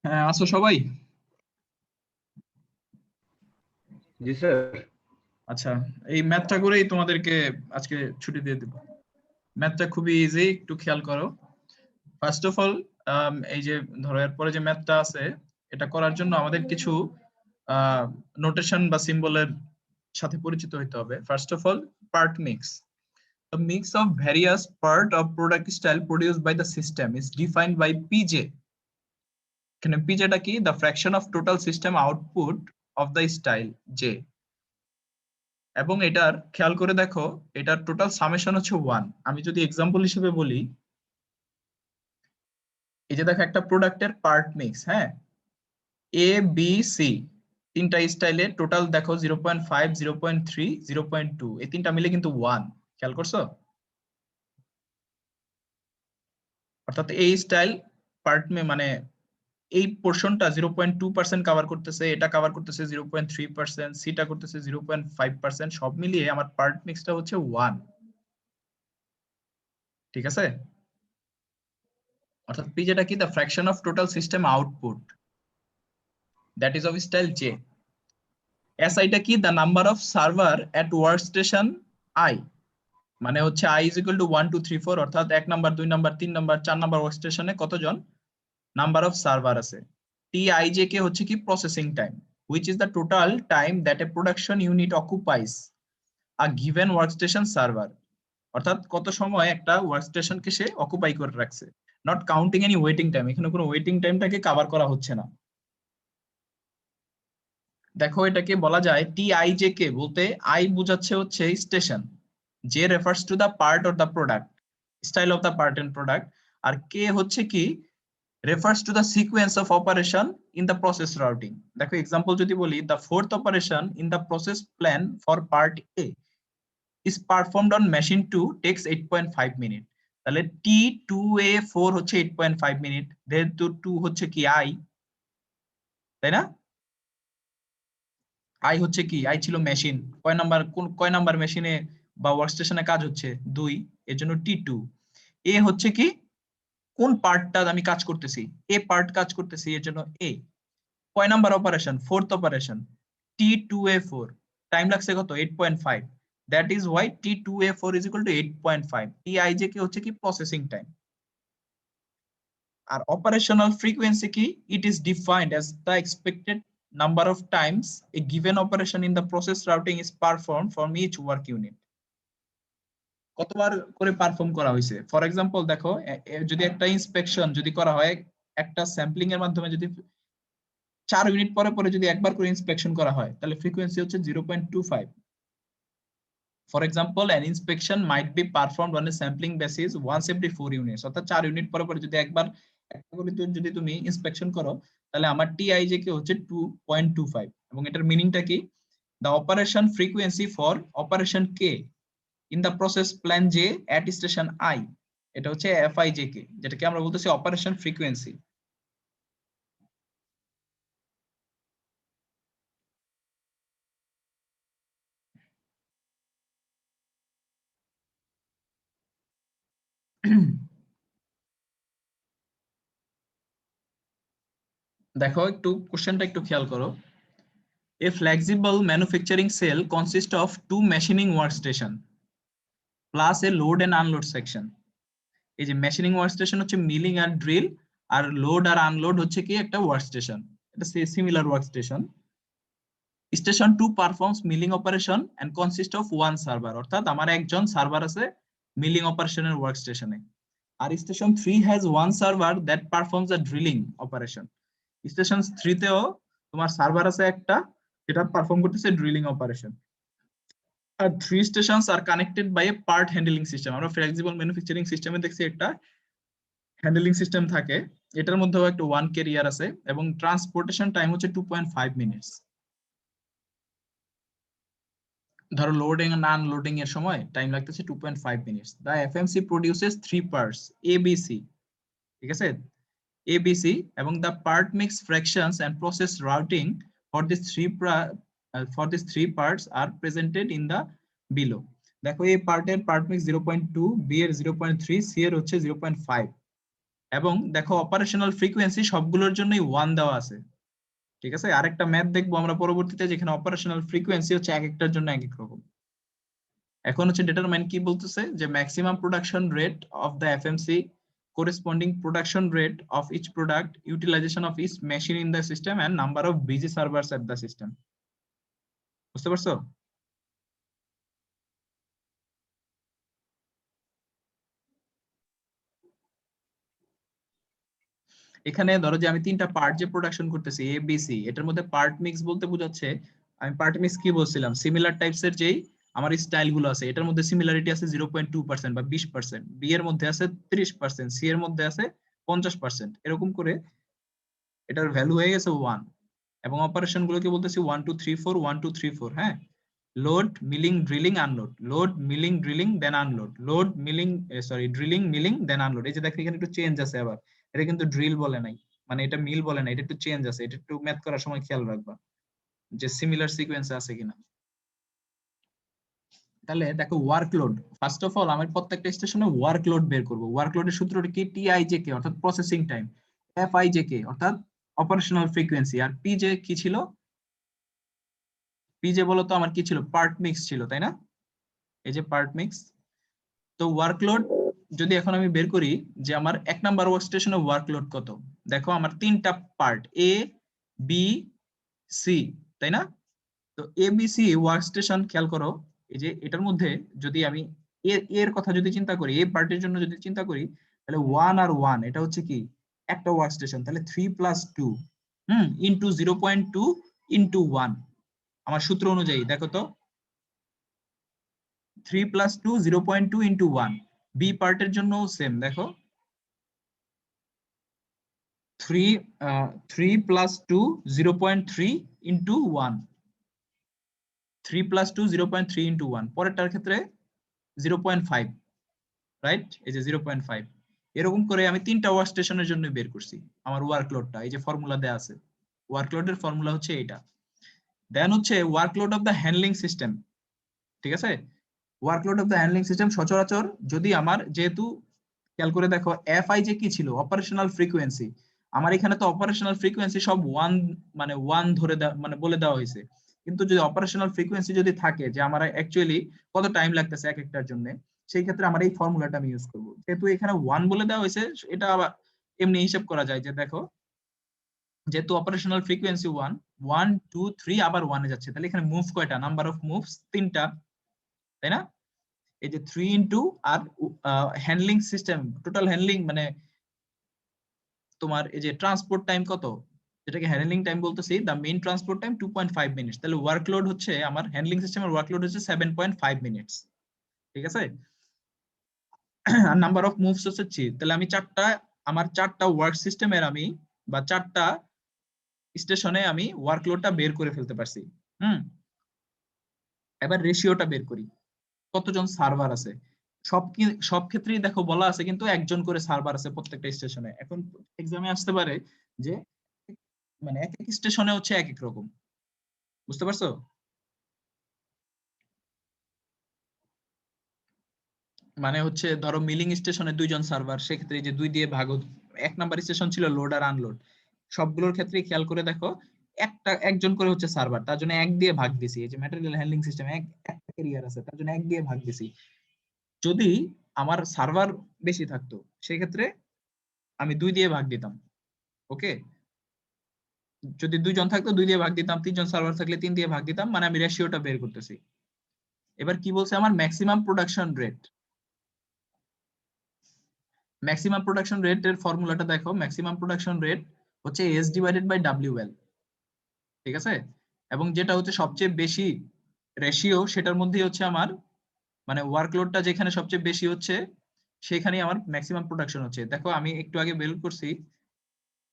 হ্যাঁ, আসো সবাই। জি স্যার। আচ্ছা, এই ম্যাথটা করেই তোমাদেরকে আজকে ছুটি দিয়ে দেব। ম্যাথটা খুবই ইজি, একটু খেয়াল করো। ফার্স্ট অফ অল, এই যে ধরো এরপরে যে ম্যাথটা আছে, এটা করার জন্য আমাদের কিছু নোটেশন বা সিম্বলের সাথে পরিচিত হতে হবে। First of all, part mix. The mix of various part of product style produced by the system is defined by PJ. এখানে পিজেটা কি? The fraction of total system output of the style J. এবং এটার খেয়াল করে দেখো, এটার total summation হচ্ছে 1। আমি যদি এক্সাম্পল হিসেবে বলি, এই যে দেখো একটা প্রোডাক্টের পার্ট মিক্স, হ্যাঁ, এ বি সি তিনটা স্টাইলে টোটাল দেখো 0.5, 0.3, 0.2, এই তিনটা মিলে কিন্তু 1। খেয়াল করছো? অর্থাৎ এই স্টাইল পার্ট মানে এই পোর্শনটা 0.2% কভার করতেছে, এটা কভার করতেছে 0.3%, সিটা করতেছে 0.5%, সব মিলিয়ে আমার পার্ট মিক্সটা হচ্ছে 1। ঠিক আছে? অর্থাৎ পি যেটা কি? The fraction of total system output, that is of style J. S আইটা কি? The number of server at work station I, মানে হচ্ছে আই ইজ ইকুয়াল টু 1 2 3 4, অর্থাৎ 1 number 2 number 3 number 4 number work স্টেশনে কতজন নাম্বার অফ সার্ভার আছে। টিআইজে কে হচ্ছে কি? Processing time, which is the total time that a production unit occupies a given workstation server, অর্থাৎ কত সময় একটা ওয়ার্কস্টেশনকে সে অকুপাই করে রাখছে, not counting any waiting time. এখানে কোনো ওয়েটিং টাইমটাকে কভার করা হচ্ছে না। দেখো এটাকে বলা যায় টিআইজে কে বলতে আই বোঝাচ্ছে হচ্ছে station, J refers to the part or the product, style of the part and product, আর কে হচ্ছে কি? refers to the sequence of operation in the process routing. দেখো এক্সাম্পল যদি বলি, the fourth operation in the process plan for part A is performed on machine 2 takes 8.5 minute, তাহলে T2A4 হচ্ছে 8.5 minute, যেহেতু 2 হচ্ছে কি? আই, তাই না? আই হচ্ছে কি? আই ছিল মেশিন, কয় নাম্বার, কোন কয় নাম্বার মেশিনে বা ওয়ার্কস্টেশনে কাজ হচ্ছে? 2, এর জন্য T2। এ হচ্ছে কি? কোন পার্টটা আমি কাজ করতেছি? এ পার্ট কাজ করতেছি, এর জন্য এ। কয় number operation? Fourth operation, T2A4, time লাগছে কত? 8.5, that is why T2A4 is equal to 8.5। TIJ কি হচ্ছে কি? Processing time. আর অপারেশনাল ফ্রিকোয়েন্সি কি? It is defined as the expected number of times a given operation in the process routing is perform from each work unit. কতবার করে perform করা হয়েছে? For example দেখো, যদি একটা ইন্সপেকশন যদি করা হয়, একটা স্যাম্পলিং এর মাধ্যমে যদি 4 ইউনিট পরে পরে যদি একবার করে ইন্সপেকশন করা হয়, তাহলে ফ্রিকোয়েন্সি হচ্ছে 0.25। For example, an inspection might be performed on a sampling basis once every 4 units, অর্থাৎ 4 ইউনিট পরে পরে যদি একবার একটা করে যদি তুমি ইন্সপেকশন করো, তাহলে আমার টিআইজে কে হচ্ছে 2.25। এবং এটার মিনিংটা কি? the operation frequency for operation k in the process plan j at station I, এটা হচ্ছে FIJK, যেটাকে আমরা বলতেছি অপারেশন ফ্রিকোয়েন্সি। দেখো একটু কোশ্চেনটা একটু খেয়াল করো। A flexible manufacturing cell consists of 2 machining workstation plus a load and unload section. এই যে মেশিনিং ওয়ার্কস্টেশন হচ্ছে মিলিং আর ড্রিল, আর লোড আর আনলোড হচ্ছে কি? একটা ওয়ার্কস্টেশন, এটা similar workstation. Station 2 performs milling operation and consist of 1 server, অর্থাৎ আমার একজন সার্ভার আছে মিলিং অপারেশনের ওয়ার্কস্টেশনে। আর station 3 has 1 server that performs the drilling operation. Station 3 তেও তোমার সার্ভার আছে একটা, যেটা পারফর্ম করতেছে ড্রিলিং অপারেশন। আর 3 stations are connected by a part handling system. আমরা ফ্লেক্সিবল ম্যানুফ্যাকচারিং সিস্টেমে দেখছি একটা হ্যান্ডলিং সিস্টেম থাকে, এটার মধ্যেও একটা 1 ক্যারিয়ার আছে, এবং ট্রান্সপোর্টেশন টাইম হচ্ছে 2.5 মিনিটস। ধরো লোডিং এন্ড আনলোডিং এর সময় টাইম লাগতেছে 2.5 minutes. The FMC produces 3 parts ABC, ঠিক আছে? ABC, এবং the part mix fractions and process routing for this 3 parts are presented in the below. দেখো এই পার্টের পার্ট মিক্স 0.2, বি এর 0.3, সি এর হচ্ছে 0.5। এবং দেখো অপারেশনাল ফ্রিকোয়েন্সি সবগুলোর জন্যই 1 দেওয়া আছে। ঠিক আছে, আরেকটা ম্যাথ দেখবো আমরা পরবর্তীতে যেখানে অপারেশনাল ফ্রিকোয়েন্সি হচ্ছে এক একটার জন্য এক এক রকম। এখন হচ্ছে ডিটারমাইন কি বলতেছে যে maximum production rate of the FMC corresponding production rate of each product, utilization of each machine in the system and number of busy servers at the system. বুঝতে পারছো? এখানে ধরো যে আমি তিনটা পার্ট যে প্রোডাকশন করতেছি এ বি সি, এটার মধ্যে পার্ট মিক্স বলতে বোঝাচ্ছে, আমি পার্ট মিক্স কি বলছিলাম, সিমিলার টাইপস এর যেই আমার স্টাইল গুলো আছে এটার মধ্যে সিমিলারিটি আছে 0.2% বা 20%, বি এর মধ্যে আছে 30%, সি এর মধ্যে আছে 50%, এরকম করে এটার ভ্যালু হয়ে গেছে 1। এবং অপারেশন গুলোকে বলতেছি 1 2 3 4 1 2 3 4। হ্যাঁ, load milling drilling unload, load milling drilling then unload, load milling drilling milling then unload. এই যে দেখো এখানে একটু চেঞ্জ আছে, আবার এটা কিন্তু ড্রিল বলে নাই, মানে এটা মিল বলে নাই, এটা একটু চেঞ্জ আছে, এটা একটু ম্যাথ করার সময় খেয়াল রাখবা যে সিমিলার সিকোয়েন্স আছে কিনা। তাহলে দেখো ওয়ার্কলোড, ফার্স্ট অফ অল আমি প্রত্যেকটা স্টেশনে ওয়ার্কলোড বের করব। ওয়ার্কলোডের সূত্রটা কি, টিআইজেকে অর্থাৎ প্রসেসিং টাইম, এফআইজেকে অর্থাৎ অপারেশনাল ফ্রিকোয়েন্সি, আর পিজে কি ছিল, পিজে বলো তো আমার কি ছিল, পার্ট মিক্স ছিল, তাই না? এই যে পার্ট মিক্স। তো ওয়ার্কলোড যদি এখন আমি বের করি যে আমার এক নাম্বার ওয়ার্ক স্টেশনে ওয়ার্কলোড কত, দেখো আমার তিনটা পার্ট এ বি সি, তাই না? তো A B C work station খেয়াল করো, এই যে এটার মধ্যে যদি আমি এর কথা যদি চিন্তা করি, এ পার্টের জন্য যদি চিন্তা করি, তাহলে 1 আর 1 এটা হচ্ছে কি একটা ওয়ার্ক স্টেশন, তাহলে 3 + 2 ইনটু 0.2 ইনটু 1 আমার সূত্র অনুযায়ী দেখো তো 3 + 2 0.2 ইনটু 1। বি পার্টের জন্য সেম, দেখো 3 + 2 0.3 ইনটু 1, 3 + 2 0.3 ইনটু 1, পরেরটার ক্ষেত্রে 0.5, রাইট? এই যে 0.5, এরকম করে আমি তিনটা ওয়ার্ক স্টেশনের জন্য বের করছি আমার ওয়ার্কলোডটা, এই যে ফর্মুলা দেয়া আছে, ওয়ার্কলোডের ফর্মুলা হচ্ছে এইটা। দেন হচ্ছে workload of the handling system, ঠিক আছে? Workload of the handling system সচরাচর যদি আমার, যেহেতু খেয়াল করে দেখো এফআই যে কি ছিল, অপারেশনাল ফ্রিকোয়েন্সি, আমার এখানে তো অপারেশনাল ফ্রিকোয়েন্সি সব 1 মানে 1 ধরে মানে বলে দেওয়া হয়েছে, কিন্তু যদি অপারেশনাল ফ্রিকোয়েন্সি যদি থাকে যে আমার অ্যাকচুয়ালি কত টাইম লাগতেছে এক একটার জন্য, সেই ক্ষেত্রে আমার এই ফর্মুলাটা আমি ইউজ করব। যেহেতু এখানে 1 বলে দেওয়া হয়েছে, এটা আবার এমনি হিসাব করা যায় যে দেখো যেহেতু অপারেশনাল ফ্রিকোয়েন্সি 1 1 2 3 আবার 1 এ যাচ্ছে, তাহলে এখানে মুভ কয়টা, নাম্বার অফ মুভস 3টা, তাই না? এই যে 3 ইনটু আর হ্যান্ডলিং সিস্টেম টোটাল হ্যান্ডলিং মানে তোমার এই যে ট্রান্সপোর্ট টাইম কত, যেটাকে হ্যান্ডলিং টাইম বলতেছি, the main transport time 2.5 minutes, তাহলে ওয়ার্কলোড হচ্ছে আমার হ্যান্ডলিং সিস্টেমের ওয়ার্কলোড হচ্ছে 7.5 মিনিটস, ঠিক আছে? আর নাম্বার অফ মুভস হচ্ছে 3, তাহলে আমি আমার চারটা ওয়ার্ক সিস্টেমের আমি বা চারটা স্টেশনে আমি ওয়ার্কলোডটা বের করে ফেলতে পারছি। এবার রেশিওটা বের করি, কতজন সার্ভার আছে। সব ক্ষেত্রেই দেখো বলা আছে কিন্তু একজন করে সার্ভার আছে প্রত্যেকটা স্টেশনে। এখন এক্সামে আসতে পারে যে মানে এক এক স্টেশনে হচ্ছে এক এক রকম, বুঝতে পারছো? মানে হচ্ছে ধরো মিলিং স্টেশনে 2জন সার্ভার, সেক্ষেত্রে যে 2 দিয়ে ভাগ, এক নাম্বার স্টেশন ছিল লোড আর আনলোড, সবগুলোর ক্ষেত্রেই খেয়াল করে দেখো একজন করে হচ্ছে সার্ভার, তার জন্য 1 দিয়ে ভাগ দিছি। এই যে ম্যাটেরিয়াল হ্যান্ডলিং সিস্টেম একটা ক্যারিয়ার আছে, তার জন্য 1 দিয়ে ভাগ দিছি। যদি আমার সার্ভার বেশি থাকতো সেক্ষেত্রে আমি 2 দিয়ে ভাগ দিতাম, ওকে? যদি 2জন থাকতো 2 দিয়ে ভাগ দিতাম, 3জন সার্ভার থাকলে 3 দিয়ে ভাগ দিতাম, মানে আমি রেশিওটা বের করতেছি। এবার কি বলছে আমার maximum production rate, maximum production rate এর ফর্মুলাটা দেখো, ম্যাক্সিমাম প্রোডাকশন রেট হচ্ছে এস ডিভাইডেড বাই ডাব্লিউএল, ঠিক আছে? এবং যেটা হচ্ছে সবচেয়ে বেশি রেশিও, সেটার মধ্যেই হচ্ছে আমার মানে ওয়ার্কলোডটা যেখানে সবচেয়ে বেশি হচ্ছে সেখানেই আমার ম্যাক্সিমাম প্রোডাকশন হচ্ছে। দেখো আমি একটু আগে বের করছি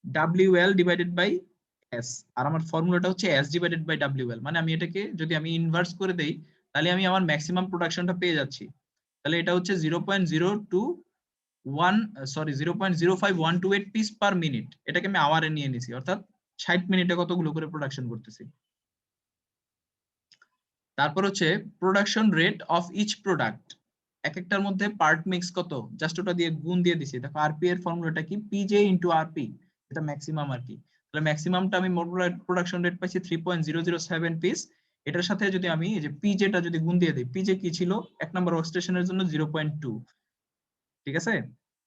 ডাব্লিউএল ডিভাইডেড বাই এস, আর আমার ফর্মুলাটা হচ্ছে এস ডিভাইডেড বাই ডাব্লিউএল, মানে আমি এটাকে যদি আমি ইনভার্স করে দেই তাহলে আমি আমার ম্যাক্সিমাম প্রোডাকশনটা পেয়ে যাচ্ছি। তাহলে এটা হচ্ছে 0.05 পিস পার মিনিট, এটাকে আমি আওয়ারে নিয়ে নিছি, অর্থাৎ 60 মিনিটে কতগুলো করে প্রোডাকশন করতেছি। তারপর হচ্ছে production rate of each product এক একটার মধ্যে পার্ট মিক্স কত, জাস্ট ওটা দিয়ে গুণ দিয়ে দিছি। দেখো আরপি এর ফর্মুলাটা কি, পিজে ইনটু আরপি, এটা ম্যাক্সিমাম আর কি। তাহলে ম্যাক্সিমামটা আমি প্রোডাকশন রেট পাইছি 3.007 পিস। এটার সাথে যদি আমি এই যে পিজেটা যদি গুণ দিয়ে দিই, পিজে কি ছিল এক নাম্বার ওয়ার্কস্টেশনের জন্য 0.2, ঠিক আছে,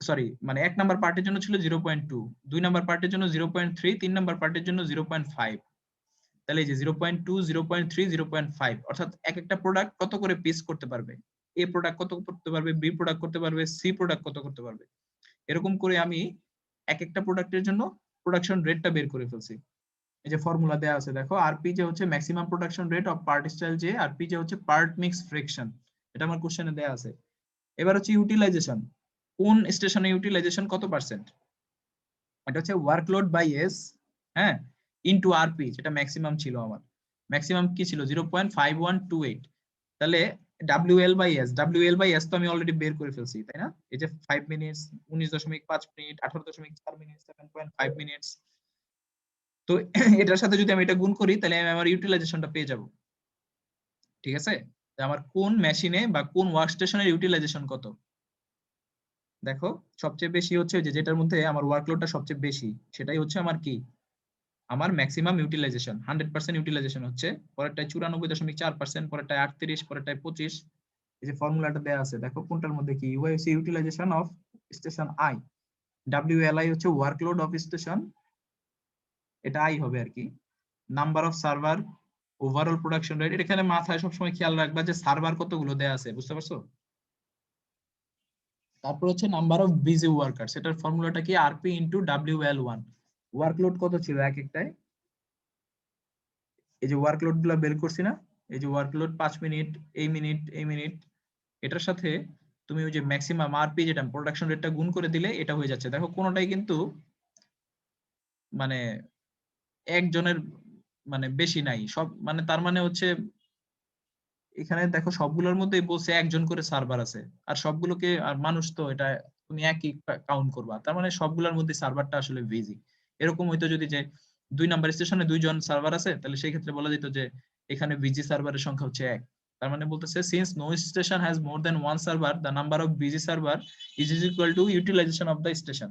সরি মানে এক নাম্বার পার্টের জন্য ছিল 0.2, দুই নাম্বার পার্টের জন্য 0.3, তিন নাম্বার পার্টের জন্য 0.5। তাহলে এই যে 0.2, 0.3, 0.5, অর্থাৎ এক একটা প্রোডাক্ট কত করে পিস করতে পারবে, এ প্রোডাক্ট কত করতে পারবে, বি প্রোডাক্ট করতে পারবে, সি প্রোডাক্ট কত করতে পারবে, এরকম করে আমি এক একটা প্রোডাক্টের জন্য প্রোডাকশন রেটটা বের করে ফেলছি। এই যে ফর্মুলা দেয়া আছে দেখো, আরপি যে হচ্ছে maximum production rate of part style, যে আরপি যে হচ্ছে পার্ট মিক্স ফ্রিকশন, এটা আমার কোশ্চেনে দেয়া আছে। এবার হচ্ছে ইউটিলাইজেশন, কোন স্টেশনে ইউটিলাইজেশন কত পার্সেন্ট, এটা হচ্ছে ওয়ার্কলোড বাই এস, হ্যাঁ, ইনটু আরপি, যেটা ম্যাক্সিমাম ছিল আমার, ম্যাক্সিমাম কি ছিল 0.5128। তাহলে WL by S, WL by S তো আমি অলরেডি বের করে ফেলছি, তাই না? এই যে 5 মিনিটস, 19.5 মিনিট, 18.4 মিনিট, 7.5 মিনিটস। তো এটার সাথে যদি আমি এটা গুণ করি তাহলে আমি আমার ইউটিলাইজেশনটা পেয়ে যাব, ঠিক আছে? আমার কোন মেশিনে বা কোন ওয়ার্কস্টেশনের ইউটিলাইজেশন কত। দেখো সবচেয়ে বেশি হচ্ছে যে যেটার মধ্যে আমার ওয়ার্কলোডটা সবচেয়ে বেশি, সেটাই হচ্ছে আমার কি, আমার ম্যাক্সিমাম ইউটিলাইজেশন, 100% ইউটিলাইজেশন হচ্ছে। পরেরটায় 94.4%, পরেরটায় 38, পরেরটায় 25। এই যে ফর্মুলাটা দেয়া আছে দেখো কোনটার মধ্যে কি, ইউ হচ্ছে ইউটিলাইজেশন অফ স্টেশন আই, ডাব্লিউএলআই হচ্ছে ওয়ার্কলোড অফ স্টেশন, এটা আই হবে আর কি, number of server, overall production rate. এখানে মাথায় সবসময় খেয়াল রাখবা যে সার্ভার কতগুলো দেয়া আছে, বুঝতে পারছো? তারপর হচ্ছে নাম্বার অফ বিজি ওয়ার্কার, সেটার ফর্মুলাটা কি, আরপি ইনটু ডাব্লিউএল1। ওয়ার্কলোড কত ছিল এক একটায়, এই যে ওয়ার্কলোড গুলা বের করছি না, এই যে ওয়ার্কলোড 5 মিনিট, এই মিনিট, এই মিনিট, এটার সাথে তুমি ওই যে ম্যাক্সিমাম আরপি যেটা প্রোডাকশন রেটটা গুণ করে দিলে এটা হয়ে যাচ্ছে। দেখো কোনোটাই কিন্তু মানে একজনের মানে বেশি নাই, সব মানে তার মানে হচ্ছে এখানে দেখো সবগুলোর মধ্যেই বলছে একজন করে সার্ভার আছে, আর সবগুলোকে আর মানুষ তো এটা তুমি একই কাউন্ট করবা, তার মানে সবগুলোর মধ্যে সার্ভারটা আসলে বিজি। এরকম হইতো যদি যে 2 নাম্বার স্টেশনে 2 জন সার্ভার আছে, তাহলে সেই ক্ষেত্রে বলা যেত যে এখানে বিজি সার্ভারের সংখ্যা হচ্ছে 1। তার মানে বলতেছে since no station has more than 1 server, the number of busy server is equal to utilization of the station.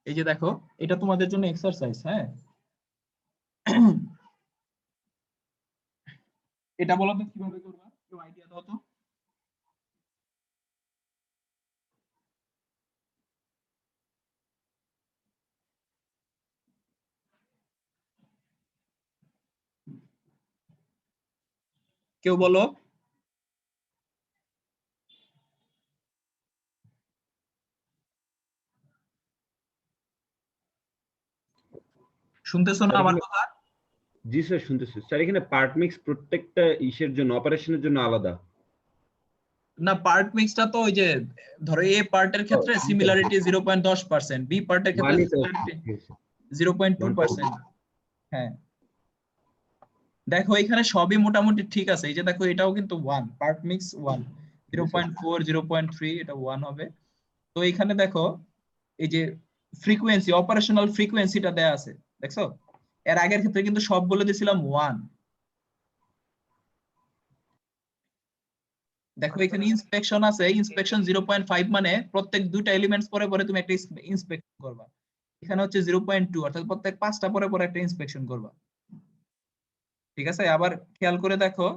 এই যে দেখো এটা তোমাদের জন্য এক্সারসাইজ, হ্যাঁ। এটা বলো তো কিভাবে করবা, একটু আইডিয়া দাও তো। কেউ বলো, শুনতেছো না স্যার আমার এখানে, কথা? জি স্যার শুনতেছি স্যার, এখানে পার্ট মিক্স প্রত্যেকটা ইসের জন্য, অপারেশনের জন্য আলাদা। না, পার্ট মিক্সটা তো ওই যে ধরো এ পার্টের ক্ষেত্রে জি স্যার, সিমিলারিটি 0.10%, বি পার্টের ক্ষেত্রে মানি স্যার, সিমিলারিটি ঠিক আছে, 0.2%। হ্যাঁ দেখো এখানে সবই মোটামুটি ঠিক আছে, এই যে দেখো এটাও কিন্তু 1, পার্ট মিক্স 1, জি স্যার। 0.4, 0.3, এটা 1 হবে। তো এখানে দেখো এই যে ফ্রিকোয়েন্সি, অপারেশনাল ফ্রিকোয়েন্সিটা দেয়া আছে, দেখছো? এর আগের ক্ষেত্রে কিন্তু সব বলে দিয়েছিলাম 1। দেখো এখানে ইন্সপেকশন আছে, ইন্সপেকশন 0.5, মানে প্রত্যেক দুইটা এলিমেন্টস পরে পরে তুমি একটা ইন্সপেকশন করবা। এখানে হচ্ছে 0.2, অর্থাৎ প্রত্যেক 5টা পরে পরে একটা ইন্সপেকশন করবা, ঠিক আছে? আবার খেয়াল করে দেখো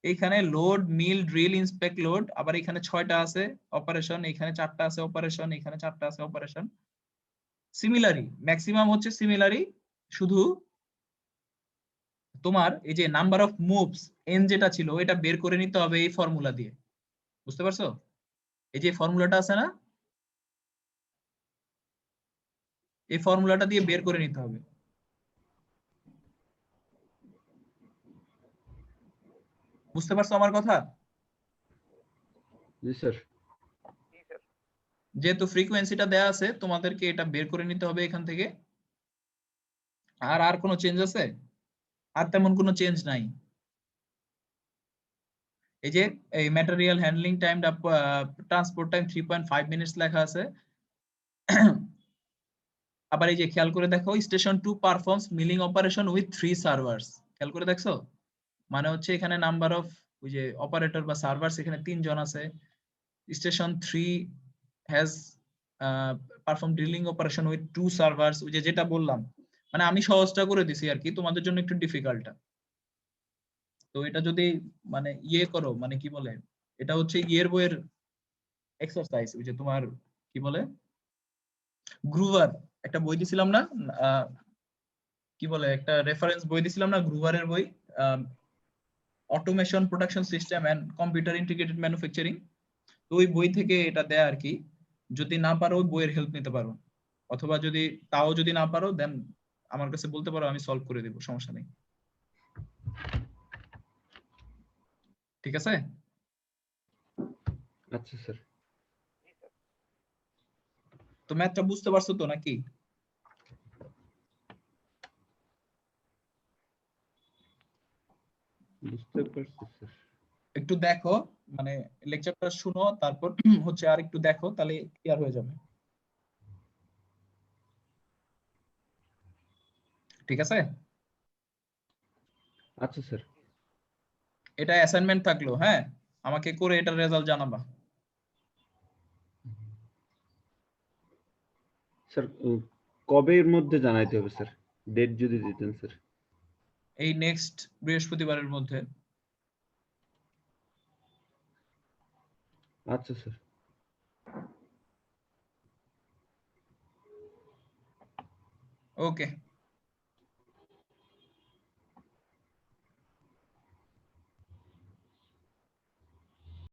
এইখানে লোড, মিল, ড্রিল, ইন্সপেক্ট, লোড, আবার এখানে 6টা আছে অপারেশন, এখানে 4টা আছে অপারেশন, এখানে 4টা আছে অপারেশন। সিমিলারি, ম্যাক্সিমাম হচ্ছে সিমিলারি, শুধু তোমার এই যে নাম্বার অফ মুভস এন যেটা ছিল এটা বের করে নিতে হবে এই ফর্মুলা দিয়ে, বুঝতে পারছো? এই যে ফর্মুলাটা আছে না, এই ফর্মুলাটা দিয়ে বের করে নিতে হবে, বুঝতে পারছো আমার কথা? জি স্যার। জি স্যার। যেহেতু ফ্রিকোয়েন্সিটা দেয়া আছে তোমাদেরকে এটা বের করে নিতে হবে এখান থেকে। আর আর কোনো চেঞ্জ আছে? আর তেমন কোনো চেঞ্জ নাই। এই যে এই material handling time, transport time 3.5 minutes লেখা আছে। আবার এই যে খেয়াল করে দেখো, station 2 performs milling operation with 3 servers, খেয়াল করে দেখছো? মানে হচ্ছে এখানে নাম্বার অফ ওই যে অপারেটর বা সার্ভার্স এখানে 3 জন আছে। Station 3 has perform dealing operation with 2 servers, ওই যে যেটা বললাম, মানে আমি সহজটা করে দিছি আর কি, তোমাদের জন্য একটু ডিফিকাল্টটা। তো এটা যদি মানে ইয়ে করো, মানে কি বলে, এটা হচ্ছে ইয়ের বইয়ের এক্সারসাইজ, ওই যে তোমার কি বলে গ্রুভার, একটা বই দিছিলাম না, আহ, কি বলে একটা রেফারেন্স বই দিছিলাম না, গ্রুভারের বই, automation production system and computer integrated manufacturing. তো ওই বই থেকে এটা দেয় আর কি। যদি না পারো ওই বইয়ের হেল্প নিতে পারো, অথবা যদি তাও যদি না পারো দেন আমার কাছে বলতে পারো, আমি সলভ করে দেবো, সমস্যা নেই। ঠিক আছে? আচ্ছা স্যার, তো ম্যাথটা বুঝতে পারছো তো নাকি? বুঝতে পারছি স্যার। একটু দেখো, মানে লেকচারটা শুনো, তারপর হচ্ছে আর একটু দেখো, তাহলে ক্লিয়ার হয়ে যাবে। ঠিক আছে? আচ্ছা স্যার। এটা অ্যাসাইনমেন্ট থাকলো, হ্যাঁ, আমাকে করে এটার রেজাল্ট জানাবা। স্যার কবের মধ্যে জানাইতে হবে স্যার? ডেট যদি দিতেন স্যার। এই নেক্সট বৃহস্পতিবারের মধ্যে। আচ্ছা স্যার। ওকে।